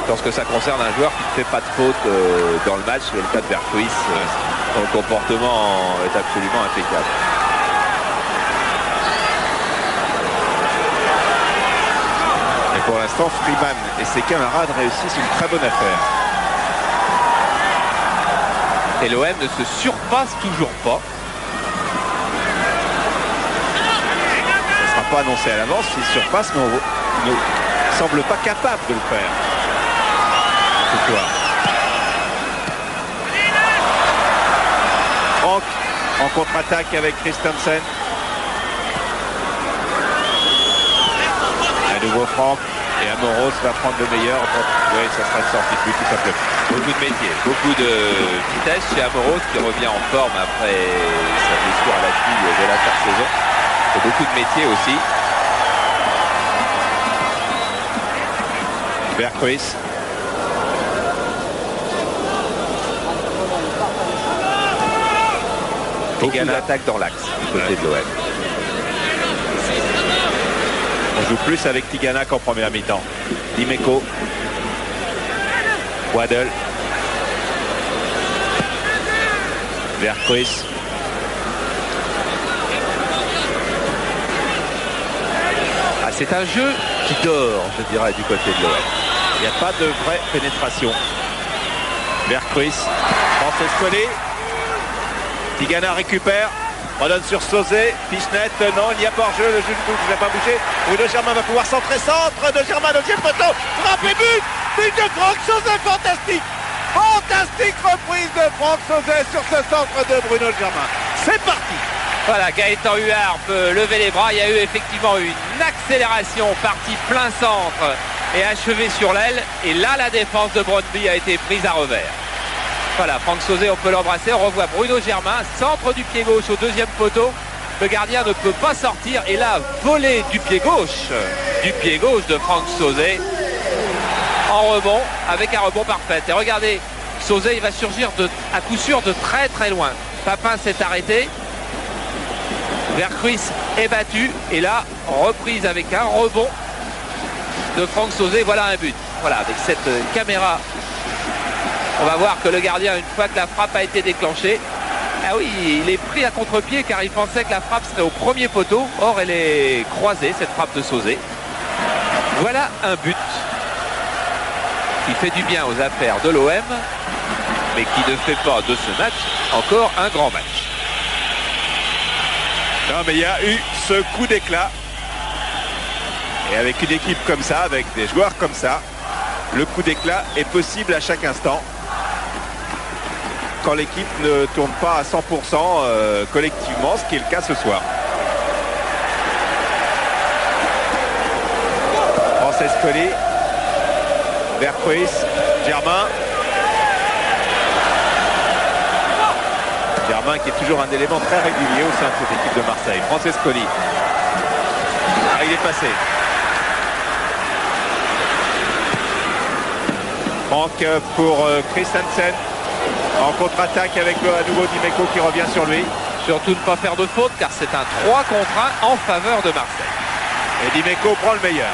Lorsque ça concerne un joueur qui ne fait pas de faute dans le match, mais le cas de Vercruis, son comportement est absolument impeccable. Et pour l'instant, Freeman et ses camarades réussissent une très bonne affaire. Et l'OM ne se surpasse toujours pas. pas annoncé à l'avance, il surpasse, mais on ne semble pas capable de le faire ce soir. Franck en contre-attaque avec Christensen. À nouveau Franck. Et Amoros va prendre le meilleur. Oui, ça sera une sortie de but tout simplement. Beaucoup de métier, beaucoup de vitesse chez Amoros qui revient en forme après sa blessure à la cheville de l'intersaison. Et beaucoup de métier aussi. Berghuis. Beaucoup d'attaques dans l'axe côté de l'OM. On joue plus avec Tigana qu'en première mi-temps. Dimeco. Waddle. Berghuis. Ah, c'est un jeu qui dort, je dirais, du côté de l'OM. Il n'y a pas de vraie pénétration. Berghuis. Francescoli. Tigana récupère. Redonne sur Sauzet. Pichenet, non, il n'y a pas hors-jeu. Le genou ne va pas bouger. Bruno Germain va pouvoir centrer. Centre de Germain, deuxième poteau. Frappe et but. But de Franck Sauzet, fantastique. Fantastique reprise de Franck Sauzet sur ce centre de Bruno Germain. C'est parti. Voilà, Gaëtan Huard peut lever les bras. Il y a eu effectivement une accélération, partie plein centre et achevée sur l'aile. Et là, la défense de Brøndby a été prise à revers. Voilà, Franck Sauzet, on peut l'embrasser. On revoit Bruno Germain, centre du pied gauche au deuxième poteau. Le gardien ne peut pas sortir. Et là, volée du pied gauche de Franck Sauzet. En rebond, avec un rebond parfait. Et regardez, Sauzet, il va surgir à coup sûr de très très loin. Papin s'est arrêté. Berghuis est battu. Et là, reprise avec un rebond de Franck Sauzet. Voilà un but. Voilà, avec cette caméra, on va voir que le gardien, une fois que la frappe a été déclenchée, ah oui, il est pris à contre-pied car il pensait que la frappe serait au premier poteau. Or, elle est croisée, cette frappe de Sauzet. Voilà un but qui fait du bien aux affaires de l'OM, mais qui ne fait pas de ce match encore un grand match. Non, mais il y a eu ce coup d'éclat. Et avec une équipe comme ça, avec des joueurs comme ça, le coup d'éclat est possible à chaque instant. Quand l'équipe ne tourne pas à 100% collectivement, ce qui est le cas ce soir. Francescoli, Berghuis, Germain. Germain qui est toujours un élément très régulier au sein de cette équipe de Marseille. Francescoli. Ah, il est passé. Franck pour Christensen. En contre-attaque avec à nouveau Dimeco qui revient sur lui. Surtout ne pas faire de faute car c'est un 3 contre 1 en faveur de Marseille. Et Dimeco prend le meilleur.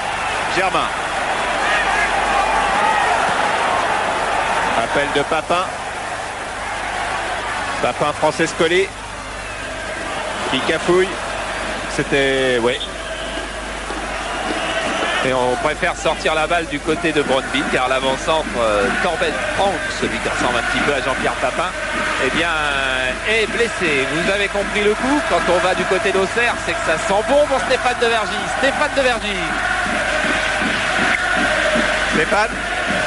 Germain. Appel de Papin. Papin, Francescoli. Qui cafouille. C'était... ouais. Et on préfère sortir la balle du côté de Brøndby car l'avant-centre Torben Frank, celui qui ressemble un petit peu à Jean-Pierre Papin, eh bien, est blessé. Vous avez compris le coup, quand on va du côté d'Auxerre, c'est que ça sent bon pour Stéphane de Vergy. Stéphane de Vergy. Stéphane.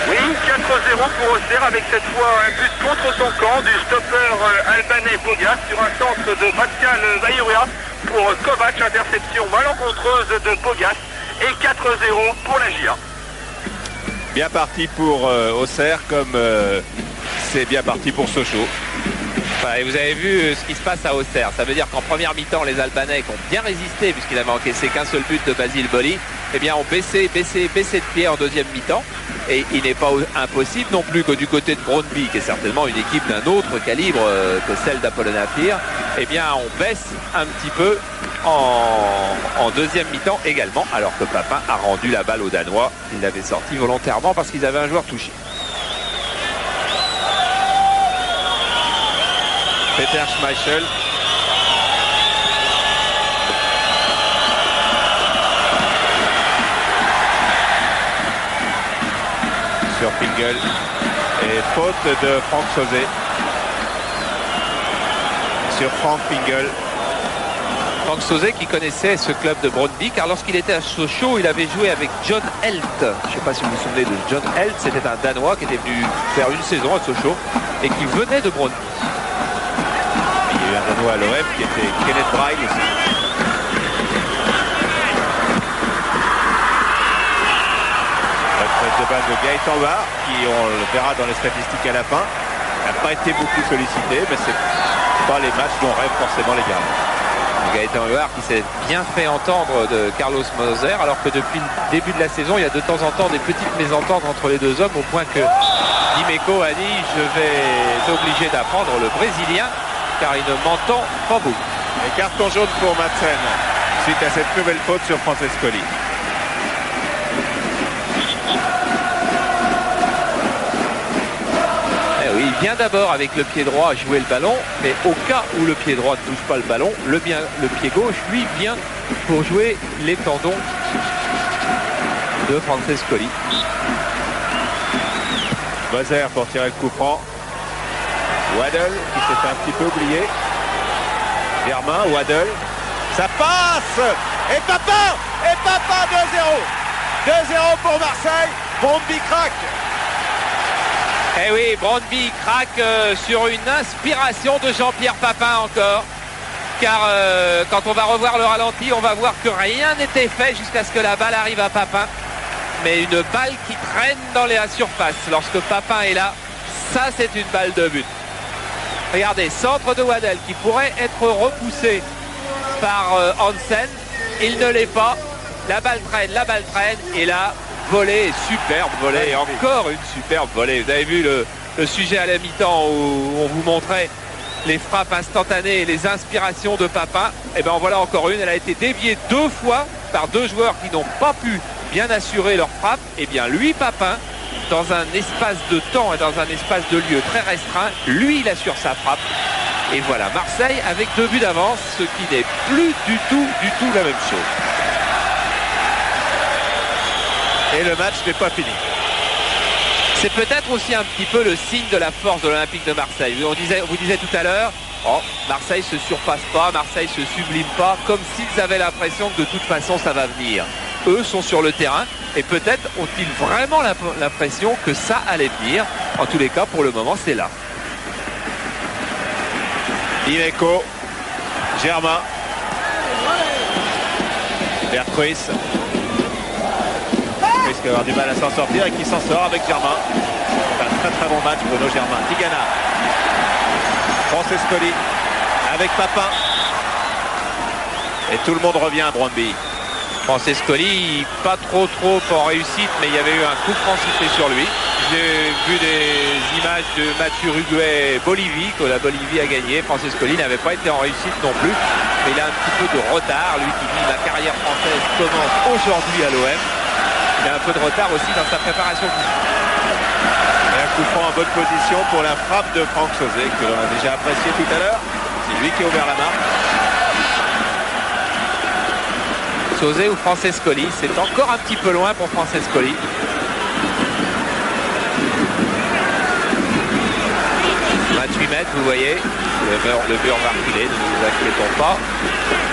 Oui, 4-0 pour Auxerre avec cette fois un but contre son camp du stopper albanais Bogas sur un centre de Pascal Baïrouia pour Kovac, interception malencontreuse de Bogas. Et 4-0 pour la GIA. Bien parti pour Auxerre comme c'est bien parti pour Sochaux. Et vous avez vu ce qui se passe à Auxerre. Ça veut dire qu'en première mi-temps, les Albanais qui ont bien résisté puisqu'ils n'avaient encaissé qu'un seul but de Basile Boli, eh bien ont baissé de pied en deuxième mi-temps. Et il n'est pas impossible non plus que du côté de Brøndby, qui est certainement une équipe d'un autre calibre que celle d'Apollon-Apir, eh bien on baisse un petit peu en deuxième mi-temps également, alors que Papin a rendu la balle aux Danois. Il l'avait sorti volontairement parce qu'ils avaient un joueur touché. Peter Schmeichel. Sur Pingel. Et faute de Franck Sauzet. Sur Franck Pingel. Franck Sauzet qui connaissait ce club de Brøndby, car lorsqu'il était à Sochaux, il avait joué avec John Helt. Je ne sais pas si vous vous souvenez de John Helt, c'était un Danois qui était venu faire une saison à Sochaux et qui venait de Brøndby. Il y a eu un Danois à l'OM qui était Kenneth Braille aussi. De base de Gaëtan Huard, qui on le verra dans les statistiques à la fin, n'a pas été beaucoup sollicité, mais c'est pas les matchs dont rêvent forcément les gardiens. Gaëtan Huard qui s'est bien fait entendre de Carlos Moser, alors que depuis le début de la saison, il y a de temps en temps des petites mésententes entre les deux hommes, au point que Dimeco a dit « je vais être obligé d'apprendre le brésilien, car il ne m'entend pas beaucoup ». Et carton jaune pour Madsen, suite à cette nouvelle faute sur Francescoli. Il vient d'abord avec le pied droit jouer le ballon, mais au cas où le pied droit ne touche pas le ballon, le pied gauche, lui, vient pour jouer les tendons de Francescoli. Moser pour tirer le coup franc. Waddle qui s'est un petit peu oublié. Germain, Waddle. Ça passe. Et Papin 2-0. 2-0 pour Marseille. Brøndby craque. Eh oui, Brøndby craque sur une inspiration de Jean-Pierre Papin encore. Car quand on va revoir le ralenti, on va voir que rien n'était fait jusqu'à ce que la balle arrive à Papin. Mais une balle qui traîne dans la surface. Lorsque Papin est là, ça c'est une balle de but. Regardez, centre de Waddle qui pourrait être repoussé par Hansen. Il ne l'est pas. La balle traîne. Et là, volée, superbe volée, encore une superbe volée. Vous avez vu le sujet à la mi-temps où on vous montrait les frappes instantanées et les inspirations de Papin. Et bien en voilà encore une, elle a été déviée 2 fois par 2 joueurs qui n'ont pas pu bien assurer leur frappe. Et bien lui, Papin, dans un espace de temps et dans un espace de lieu très restreint, lui il assure sa frappe. Et voilà, Marseille avec 2 buts d'avance, ce qui n'est plus du tout la même chose. Et le match n'est pas fini. C'est peut-être aussi un petit peu le signe de la force de l'Olympique de Marseille. On vous disait tout à l'heure, Marseille se surpasse pas, Marseille se sublime pas, comme s'ils avaient l'impression que de toute façon ça va venir. Eux sont sur le terrain et peut-être ont-ils vraiment l'impression que ça allait venir. En tous les cas, pour le moment, c'est là. Dimeco, Germain, Vercruis. Il risque d'avoir du mal à s'en sortir et qui s'en sort avec Germain. C'est un très bon match Bruno Germain. Tigana, Francescoli avec Papin. Et tout le monde revient à Brøndby. Francescoli, pas trop en réussite, mais il y avait eu un coup franc sifflé sur lui. J'ai vu des images de match Uruguay-Bolivie, que la Bolivie a gagné. Francescoli n'avait pas été en réussite non plus, mais il a un petit peu de retard. Lui qui dit la carrière française commence aujourd'hui à l'OM. Il a un peu de retard aussi dans sa préparation physique. Et un coup franc en bonne position pour la frappe de Franck Sauzet, que l'on a déjà apprécié tout à l'heure. C'est lui qui a ouvert la marque. Sauzet ou Francescoli, c'est encore un petit peu loin pour Francescoli. 28 mètres, vous voyez, le mur va reculer, ne nous inquiétons pas.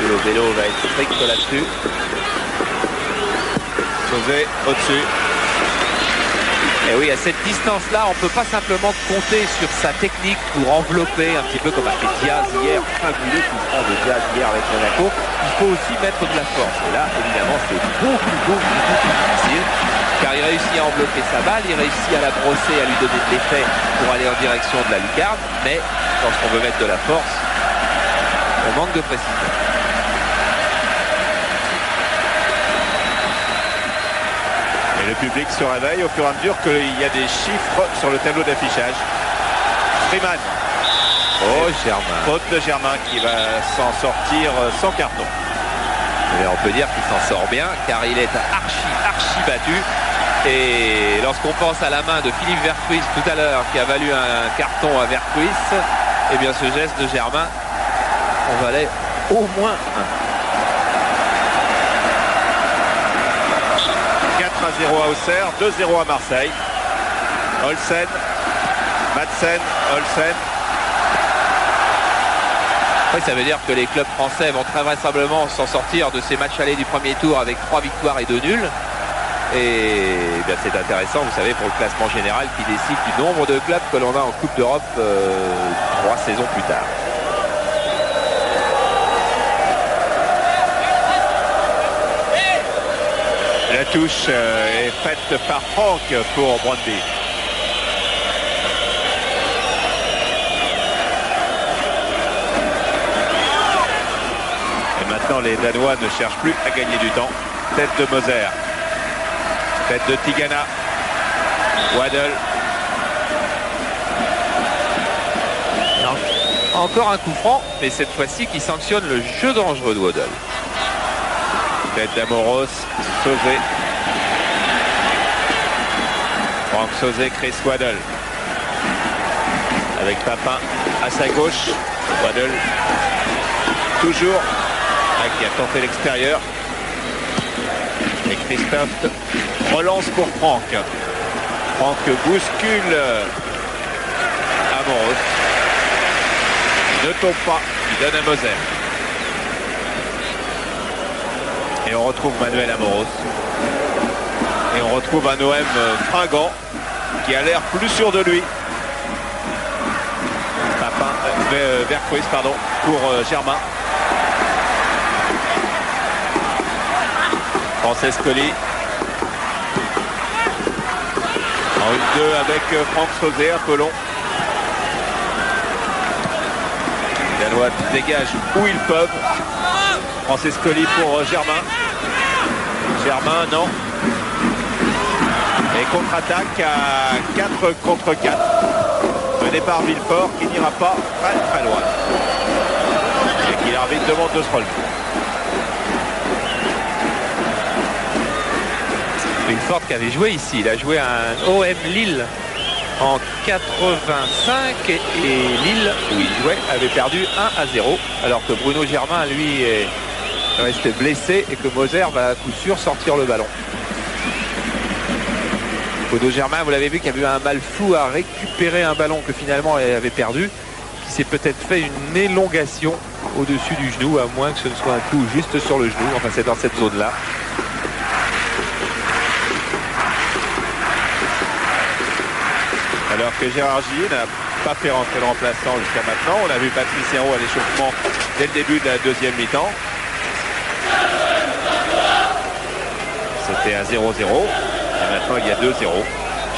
Le vélo va être strict là-dessus. Sauzet au-dessus. Et oui, à cette distance-là, on ne peut pas simplement compter sur sa technique pour envelopper un petit peu comme a fait Diaz hier, fabuleux coup franc de Diaz hier avec Monaco. Il faut aussi mettre de la force. Et là, évidemment, c'est beaucoup plus difficile, car il réussit à envelopper sa balle, il réussit à la brosser, à lui donner de l'effet pour aller en direction de la lucarne, mais lorsqu'on veut mettre de la force, on manque de précision. Le public se réveille au fur et à mesure qu'il y a des chiffres sur le tableau d'affichage. Freeman. Oh, Germain. Faute de Germain qui va s'en sortir sans carton. Et on peut dire qu'il s'en sort bien car il est archi battu. Et lorsqu'on pense à la main de Philippe Vercruis tout à l'heure qui a valu un carton à Vercruis, eh bien ce geste de Germain en valait au moins un. 4-0 à Auxerre, 2-0 à Marseille. Olsen, Madsen, Olsen. Ouais, ça veut dire que les clubs français vont très vraisemblablement s'en sortir de ces matchs allés du premier tour avec 3 victoires et 2 nuls. Et bien, c'est intéressant, vous savez, pour le classement général qui décide du nombre de clubs que l'on a en Coupe d'Europe 3 saisons plus tard. La touche est faite par Franck pour Brøndby. Et maintenant, les Danois ne cherchent plus à gagner du temps. Tête de Moser. Tête de Tigana. Waddle. Encore un coup franc, mais cette fois-ci qui sanctionne le jeu dangereux de Waddle. Tête d'Amoros. Sauzé. Franck Sauzé, Chris Waddle. Avec Papin à sa gauche. Waddle. Toujours. Qui a tenté l'extérieur. Et Christophe relance pour Franck. Franck bouscule Amoros. Ne tombe pas. Il donne à Moser. Et on retrouve Manuel Amoros. Et on retrouve un OM fringant qui a l'air plus sûr de lui. Papin, Vercruis, pardon, pour Germain. Francescoli. En 1-2 avec Franck Sauzé, un peu long. Les Danois dégagent où ils peuvent. Francescoli pour Germain. Germain, non. Et contre-attaque à 4 contre 4. Mené par Villefort qui n'ira pas très très loin. Et qui l'arbitre demande de se relever. Villefort qui avait joué ici, il a joué un OM Lille en 85 et Lille, où il jouait, avait perdu 1-0, alors que Bruno Germain, lui, est resté blessé et que Moser va à coup sûr sortir le ballon. Bruno Germain, vous l'avez vu, qui a eu un mal fou à récupérer un ballon que finalement elle avait perdu, qui s'est peut-être fait une élongation au-dessus du genou, à moins que ce ne soit un coup juste sur le genou, enfin c'est dans cette zone-là. Alors que Gérard Gilles n'a pas fait rentrer le remplaçant jusqu'à maintenant. On a vu Patrice Hérault à l'échauffement dès le début de la deuxième mi-temps. C'était à 0-0. Et maintenant, il y a 2-0.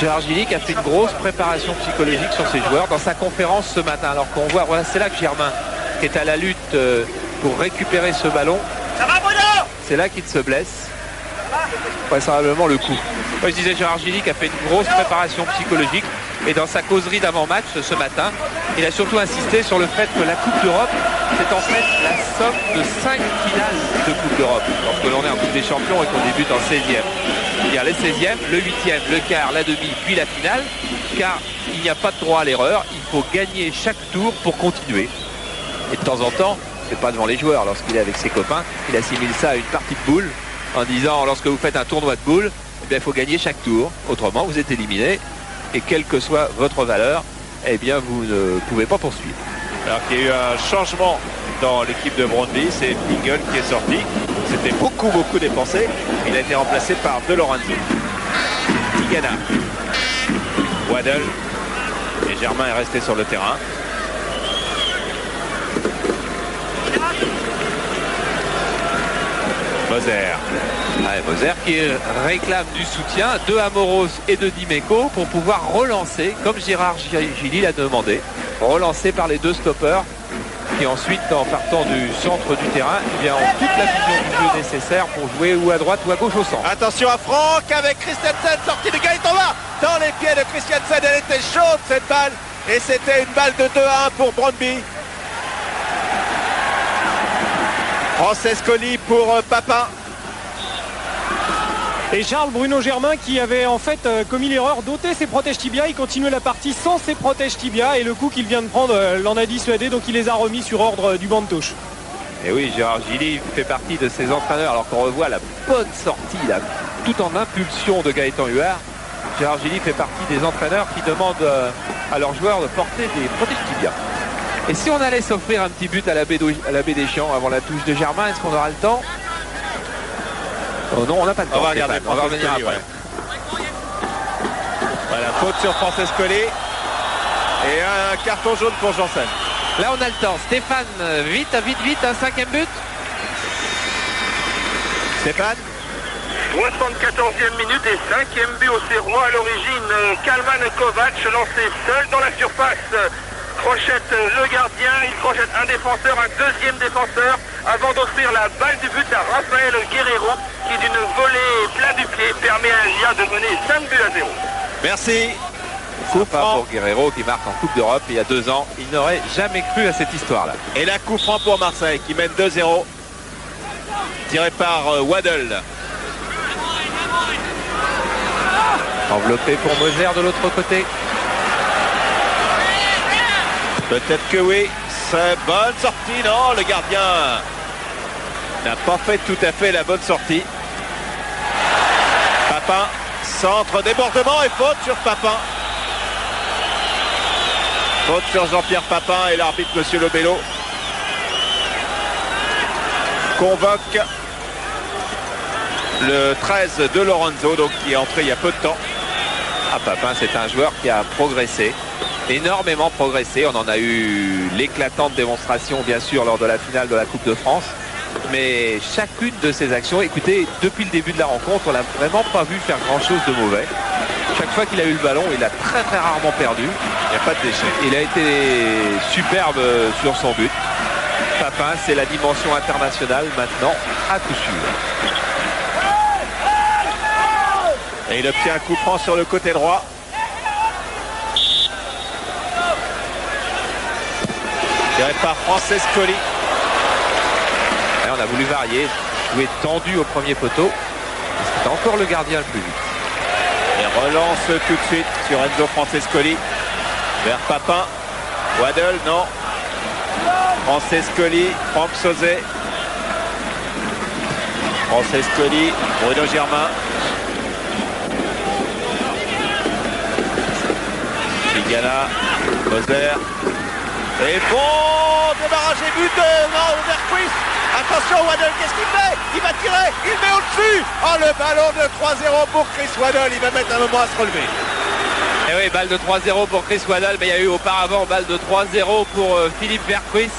Gérard Gilly qui a fait une grosse préparation psychologique sur ses joueurs dans sa conférence ce matin. Alors qu'on voit, voilà, c'est là que Germain qui est à la lutte pour récupérer ce ballon. C'est là qu'il se blesse. Vraisemblablement le coup. Moi, je disais Gérard Gilly qui a fait une grosse préparation psychologique. Et dans sa causerie d'avant-match ce matin, il a surtout insisté sur le fait que la Coupe d'Europe, c'est en fait la somme de 5 finales de Coupe d'Europe. Lorsque l'on est en Coupe des Champions et qu'on débute en 16e. C'est-à-dire les 16e, le 8e, le quart, la demi, puis la finale. Car il n'y a pas de droit à l'erreur. Il faut gagner chaque tour pour continuer. Et de temps en temps, c'est pas devant les joueurs. Lorsqu'il est avec ses copains, il assimile ça à une partie de boule en disant lorsque vous faites un tournoi de boules, eh bien, il faut gagner chaque tour. Autrement, vous êtes éliminé. Et quelle que soit votre valeur, eh bien vous ne pouvez pas poursuivre. Alors qu'il y a eu un changement dans l'équipe de Brøndby, c'est Pingel qui est sorti. C'était beaucoup dépensé. Il a été remplacé par De Lorenzo. Tigana. Waddle. Et Germain est resté sur le terrain. Moser. Ouais, Moser qui réclame du soutien de Amoros et de Dimeco pour pouvoir relancer, comme Gérard Gilly l'a demandé, relancer par les deux stoppeurs qui ensuite, en partant du centre du terrain, eh bien, ont toute la vision du jeu nécessaire pour jouer ou à droite ou à gauche au centre. Attention à Franck avec Christiansen, sortie de Gaëtan là, dans les pieds de Christiansen, elle était chaude cette balle, et c'était une balle de 2-1 pour Brøndby. Francescoli pour Papin. Et Charles Bruno Germain qui avait en fait commis l'erreur d'ôter ses protèges tibia. Il continuait la partie sans ses protèges tibia et le coup qu'il vient de prendre l'en a dissuadé, donc il les a remis sur ordre du banc de touche. Et oui, Gérard Gilly fait partie de ces entraîneurs, alors qu'on revoit la bonne sortie là, tout en impulsion de Gaëtan Huard. Gérard Gilly fait partie des entraîneurs qui demandent à leurs joueurs de porter des protèges tibia. Et si on allait s'offrir un petit but à la baie Deschamps avant la touche de Germain, est-ce qu'on aura le temps? Oh non, on n'a pas le temps. On va regarder. On va revenir après. Ouais. Voilà, faute sur Francescoli. Et un carton jaune pour Janssen. Là, on a le temps. Stéphane, vite, un 5e but. Stéphane. 74e minute et 5e but au Serrois. À l'origine, Kalman Kovac lancé seul dans la surface. Crochette le gardien, il crochette un défenseur, un deuxième défenseur avant d'offrir la balle du but à Raphaël Guerreiro qui d'une volée plat du pied permet à Gia de mener 5 buts à 0. Merci. Coup franc pour Guerreiro qui marque en Coupe d'Europe il y a 2 ans. Il n'aurait jamais cru à cette histoire-là. Et là, coup franc pour Marseille qui mène 2-0. Tiré par Waddle. Enveloppé pour Moser de l'autre côté. Peut-être que oui. C'est bonne sortie. Non, le gardien n'a pas fait tout à fait la bonne sortie. Papin, centre, débordement et faute sur Papin. Faute sur Jean-Pierre Papin et l'arbitre Monsieur Lobello convoque le 13 de Lorenzo, donc qui est entré il y a peu de temps. Ah, Papin, c'est un joueur qui a progressé, énormément progressé. On en a eu l'éclatante démonstration, bien sûr, lors de la finale de la Coupe de France. Mais chacune de ses actions, écoutez, depuis le début de la rencontre, on l'a vraiment pas vu faire grand-chose de mauvais. Chaque fois qu'il a eu le ballon, il a très très rarement perdu. Il n'y a pas de déchet. Il a été superbe sur son but. Papin, c'est la dimension internationale maintenant, à coup sûr. Et il obtient un coup franc sur le côté droit. Tiré par Francescoli. Et on a voulu varier, jouer tendu au premier poteau. C'était encore le gardien le plus vite. Et relance tout de suite sur Enzo Francescoli. Vers Papin. Waddle, non. Francescoli, Franck Sauzet. Francescoli, Bruno Germain. Tigana, Moser. Et bon débarrage et but non, Verquist. Attention Waddle, qu'est-ce qu'il fait? Il va tirer, il met au-dessus. Oh, le ballon de 3-0 pour Chris Waddle, il va mettre un moment à se relever. Et oui, balle de 3-0 pour Chris Waddle, mais il y a eu auparavant balle de 3-0 pour Philippe Verquist.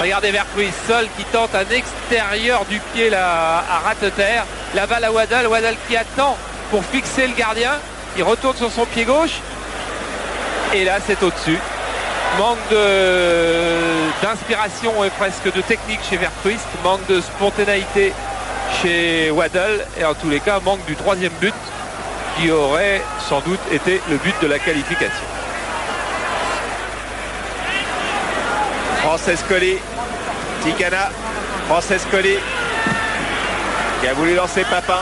Regardez Verquist seul qui tente un extérieur du pied là, à ras-de-terre. La balle à Waddle, Waddle qui attend pour fixer le gardien. Il retourne sur son pied gauche. Et là, c'est au-dessus. Manque d'inspiration et presque de technique chez Verquist. Manque de spontanéité chez Waddle. Et en tous les cas, manque du 3e but qui aurait sans doute été le but de la qualification. Francescoli, Ticana, Francescoli qui a voulu lancer Papin.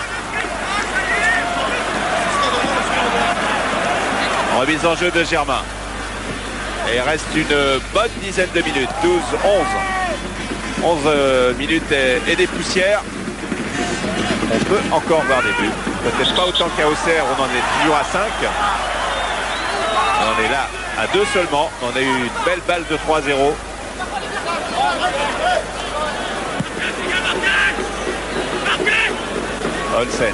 Remise en jeu de Germain. Et il reste une bonne dizaine de minutes, 11 minutes et des poussières. On peut encore voir des buts. Peut-être pas autant qu'à Auxerre, on en est toujours à 5. On est là à 2 seulement. On a eu une belle balle de 3-0. Olsen.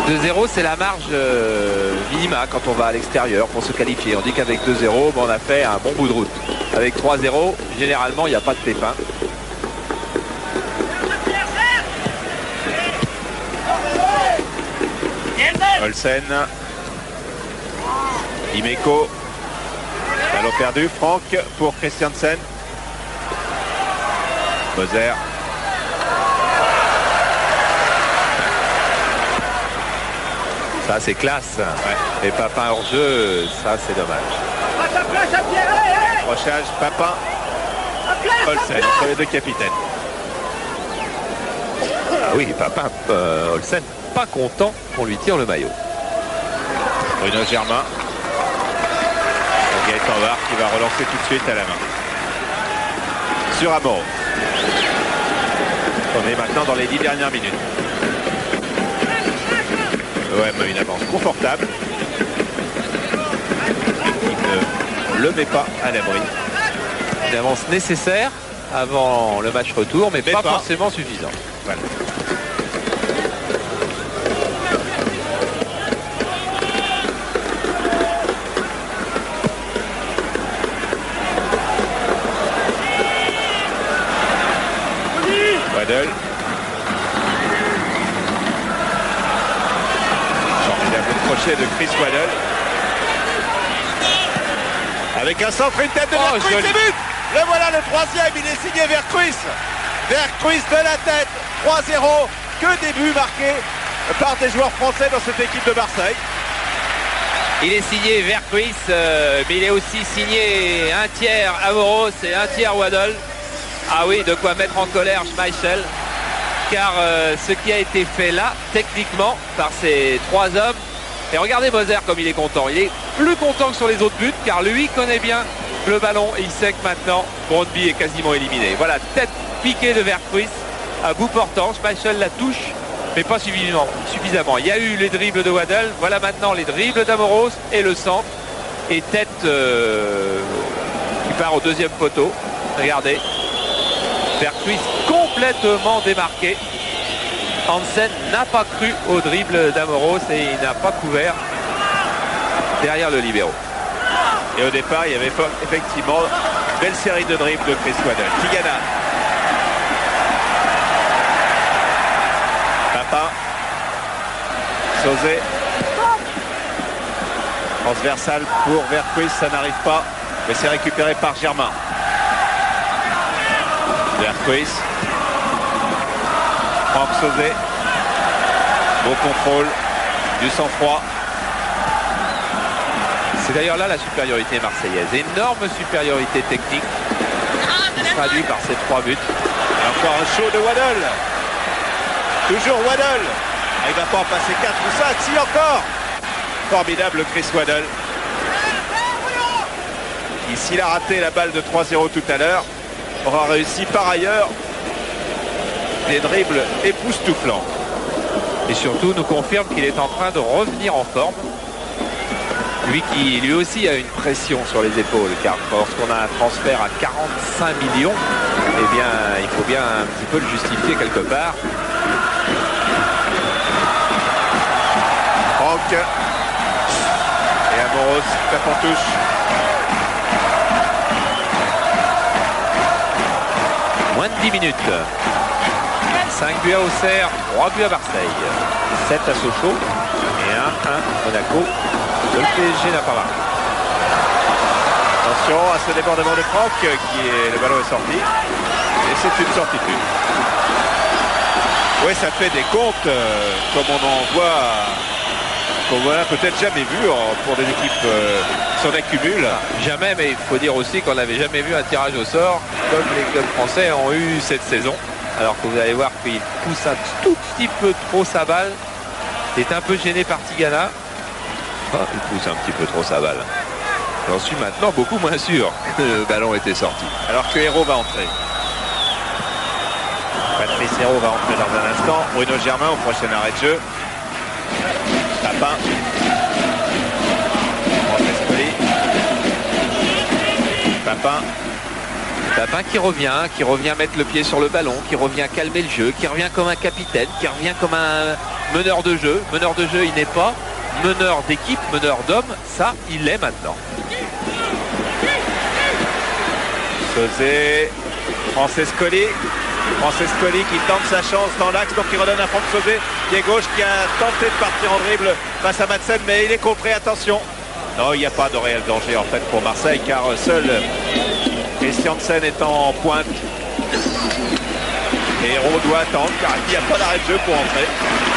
« 2-0, c'est la marge minima quand on va à l'extérieur pour se qualifier. On dit qu'avec 2-0, on a fait un bon bout de route. Avec 3-0, généralement, il n'y a pas de pépin. Olsen. Imeco. Ballon perdu. Franck pour Christiansen. Moser. Ça, c'est classe. Ouais. Et Papin hors jeu, ça, c'est dommage. Accrochage, Papin. Olsen, entre les deux capitaines. Ah oui, Papin, Olsen, pas content qu'on lui tire le maillot. Bruno Germain. Gaëtan Var qui va relancer tout de suite à la main. Sur Amoro. On est maintenant dans les 10 dernières minutes. l'OM a une avance confortable. Il ne le met pas à l'abri. Une avance nécessaire avant le match retour, mais pas pas forcément suffisante. Voilà. Waddle. Formidable crochet de Chris Waddle. Avec un centre, une tête de Vercruis, joli. c'est but. Le voilà le troisième, il est signé Vercruis. Vercruis de la tête, 3-0. Que des buts marqués par des joueurs français dans cette équipe de Marseille. Il est signé Vercruis, mais il est aussi signé un tiers Amoros et un tiers Waddle. Ah oui, de quoi mettre en colère Schmeichel. Car ce qui a été fait là, techniquement, par ces trois hommes, et regardez Moser comme il est content. Il est plus content que sur les autres buts, car lui connaît bien le ballon et il sait que maintenant, Brøndby est quasiment éliminé. Voilà, tête piquée de Vercruis à bout portant. Schmeichel la touche, mais pas suffisamment. Il y a eu les dribbles de Waddle, voilà maintenant les dribbles d'Amoros et le centre. Et tête qui part au deuxième poteau. Regardez. Vercruis complètement démarqué. Hansen n'a pas cru au dribble d'Amoros et il n'a pas couvert derrière le libéro. Et au départ, il y avait effectivement une belle série de dribbles de Chris Waddle. Tigana. Papa. Sauzet. Transversal pour Vercruis, ça n'arrive pas. Mais c'est récupéré par Germain. Vercruis. Franck Sauzet. Beau contrôle. Du sang-froid. C'est d'ailleurs là la supériorité marseillaise. Énorme supériorité technique qui se traduit par ces trois buts. Et encore un show de Waddle. Toujours Waddle. Il va pas en passer 4 ou 5. Si encore. Formidable Chris Waddle. Qui, s'il a raté la balle de 3-0 tout à l'heure, aura réussi par ailleurs des dribbles époustouflants. Et surtout nous confirme qu'il est en train de revenir en forme. Lui qui lui aussi a une pression sur les épaules, car lorsqu'on a un transfert à 45 millions, eh bien il faut bien un petit peu le justifier quelque part. Franck et Amoros tape en touche. Moins de 10 minutes. 5 buts à Auxerre, 3 buts à Marseille, 7 à Sochaux et 1-1 Monaco. Le PSG n'a pas marqué. Attention à ce débordement de Franck, le ballon est sorti. Et c'est une certitude. Oui, ça fait des comptes comme on en voit, qu'on n'a peut-être jamais vu pour des équipes s'en accumulent. Jamais, mais il faut dire aussi qu'on n'avait jamais vu un tirage au sort comme les clubs français ont eu cette saison. Alors que vous allez voir qu'il pousse un tout petit peu trop sa balle. Il est un peu gêné par Tigana. Ah, il pousse un petit peu trop sa balle. J'en suis maintenant beaucoup moins sûr que le ballon était sorti. Alors que Hérault va entrer. Patrice Hérault va entrer dans un instant. Bruno Germain au prochain arrêt de jeu. Papin. Francescoli. Papin. Papin qui revient mettre le pied sur le ballon, qui revient calmer le jeu, qui revient comme un capitaine, qui revient comme un meneur de jeu. Meneur de jeu, il n'est pas. Meneur d'équipe, meneur d'homme, ça, il l'est maintenant. Sauzet. Francescoli. Francescoli qui tente sa chance dans l'axe, donc il redonne à Franck Sauzet, pied gauche, qui a tenté de partir en dribble face à Madsen, mais il est contré, attention. Non, il n'y a pas de réel danger en fait pour Marseille, car seul Christiansen est en pointe. Et Hérault doit attendre, car il n'y a pas d'arrêt de jeu pour entrer.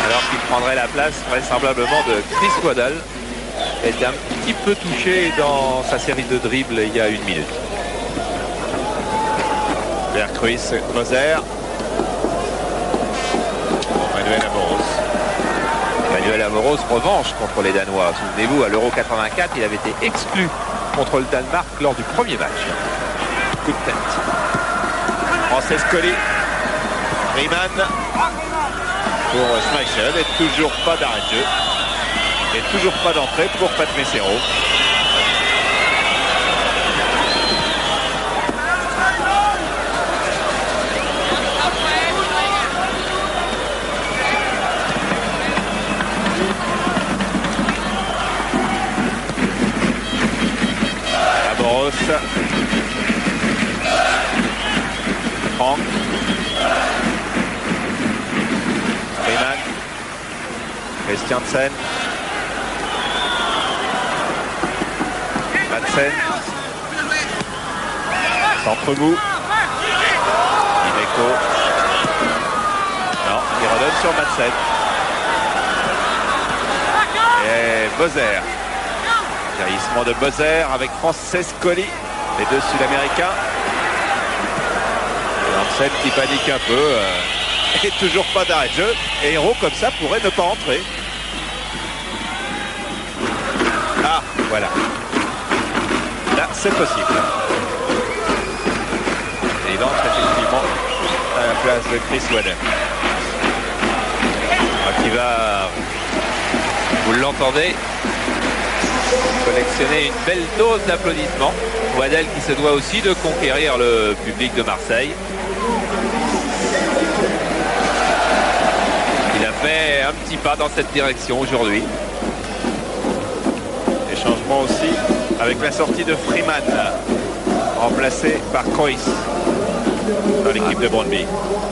Alors qu'il prendrait la place vraisemblablement de Chris Waddle. Il était un petit peu touché dans sa série de dribbles il y a 1 minute. Vercruis, Moser. Manuel Amoros. Manuel Amoros, revanche contre les Danois. Souvenez-vous, à l'Euro 84, il avait été exclu contre le Danemark lors du premier match. Coup de tête. Francescoli. Riemann. Pour Schmeichel et toujours pas d'arrêt de jeu. Et toujours pas d'entrée pour Pat Messero. Amoros. Franck. Freeman. Christiansen. Madsen. Centre mou. Imeco. Non, il redonne sur Madsen. Et Moser. Jaillissement de Moser avec Francescoli, les deux Sud-Américains. Hansen qui panique un peu. Et toujours pas d'arrêt de jeu. Et Hérault comme ça pourrait ne pas entrer. Ah, voilà. Là, c'est possible. Et il entre effectivement à la place de Chris Waddell. Qui va, Vous l'entendez, collectionner une belle dose d'applaudissements. Waddell qui se doit aussi de conquérir le public de Marseille. Il a fait un petit pas dans cette direction aujourd'hui. Les changements aussi avec la sortie de Freeman, remplacé par Krois dans l'équipe de Brøndby.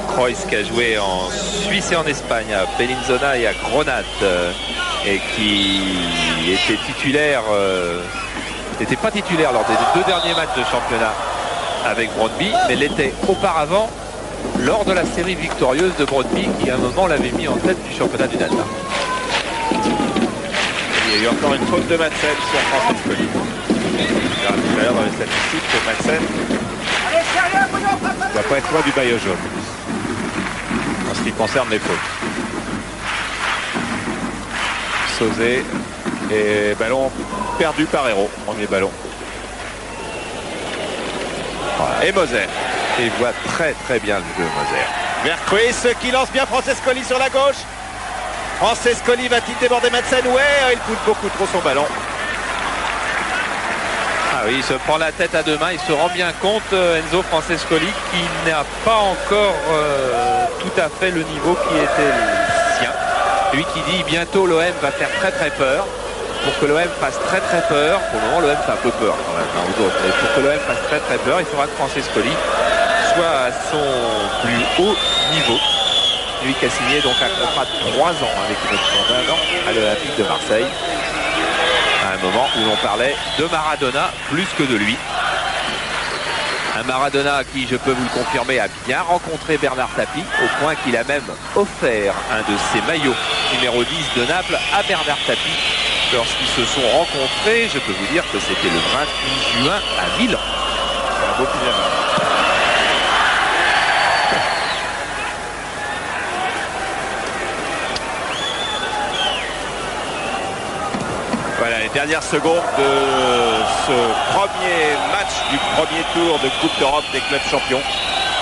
Krois qui a joué en Suisse et en Espagne, à Bellinzona et à Grenade, et qui était titulaire, n'était pas titulaire lors des deux derniers matchs de championnat avec Brøndby, mais l'était auparavant lors de la série victorieuse de Brøndby qui à un moment l'avait mis en tête du championnat du Danemark. Il y a eu encore une faute de Madsen sur Francescoli. On verra tout à l'heure dans les statistiques que Madsen ne va pas être loin du maillot jaune en ce qui concerne les fautes. Sauzé et ballon perdu par Hérault, premier ballon. Voilà. Et Moser. Et il voit très très bien le jeu, Moser. Vers Chris qui lance bien Francescoli sur la gauche. Francescoli va-t-il déborder Madsen? Ouais, il pousse beaucoup trop son ballon. Ah oui, il se prend la tête à deux mains, il se rend bien compte, Enzo Francescoli, qui n'a pas encore tout à fait le niveau qui était le sien. Lui qui dit bientôt l'OM va faire très très peur. Pour que l'OM fasse très très peur, pour le moment l'OM fait un peu peur quand même, hein, aux autres, mais pour que l'OM fasse très très peur, il faudra que Francescoli soit à son plus haut niveau. Lui qui a signé donc un contrat de 3 ans avec une option d'1 an à l'Olympique de Marseille. À un moment où l'on parlait de Maradona plus que de lui. Un Maradona qui, je peux vous le confirmer, a bien rencontré Bernard Tapie, au point qu'il a même offert un de ses maillots numéro 10 de Naples à Bernard Tapie. Lorsqu'ils se sont rencontrés, je peux vous dire que c'était le 28 juin à Milan. C'est un beau pyjama. Voilà les dernières secondes de ce premier match du premier tour de Coupe d'Europe des clubs champions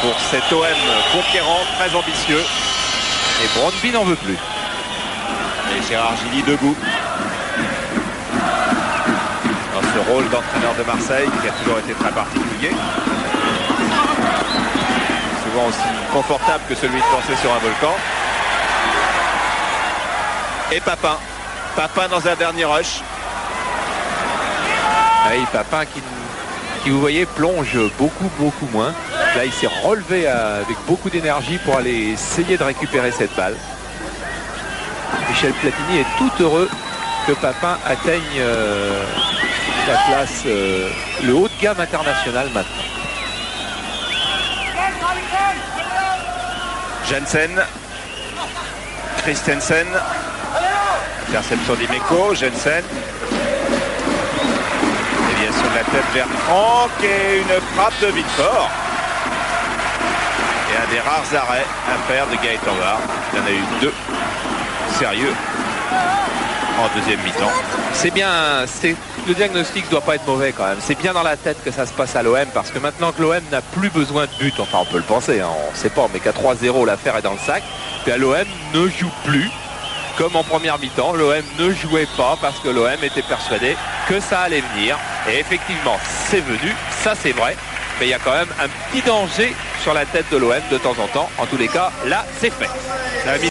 pour cet OM conquérant, très ambitieux. Et Brøndby n'en veut plus. Et Gérard Gilly debout dans ce rôle d'entraîneur de Marseille qui a toujours été très particulier. Souvent aussi confortable que celui de danser sur un volcan. Et Papin. Papin dans un dernier rush. Oui, Papin qui vous voyez plonge beaucoup moins. Là il s'est relevé avec beaucoup d'énergie pour aller essayer de récupérer cette balle. Michel Platini est tout heureux que Papin atteigne la classe, le haut de gamme international maintenant. Jensen, Christensen, interception d'Imeco, Jensen. Déviation de la tête vers Franck et une frappe de Victor. Et un des rares arrêts à faire de Gaëtan Barre. Il y en a eu 2 sérieux en deuxième mi-temps. C'est bien, le diagnostic ne doit pas être mauvais quand même. C'est bien dans la tête que ça se passe à l'OM parce que maintenant que l'OM n'a plus besoin de but, enfin on peut le penser, hein, on ne sait pas, mais qu'à 3-0 l'affaire est dans le sac. Et à l'OM ne joue plus comme en première mi-temps, l'OM ne jouait pas parce que l'OM était persuadé que ça allait venir. Et effectivement, c'est venu, ça c'est vrai. Mais il y a quand même un petit danger sur la tête de l'OM de temps en temps. En tous les cas, là, c'est fait. La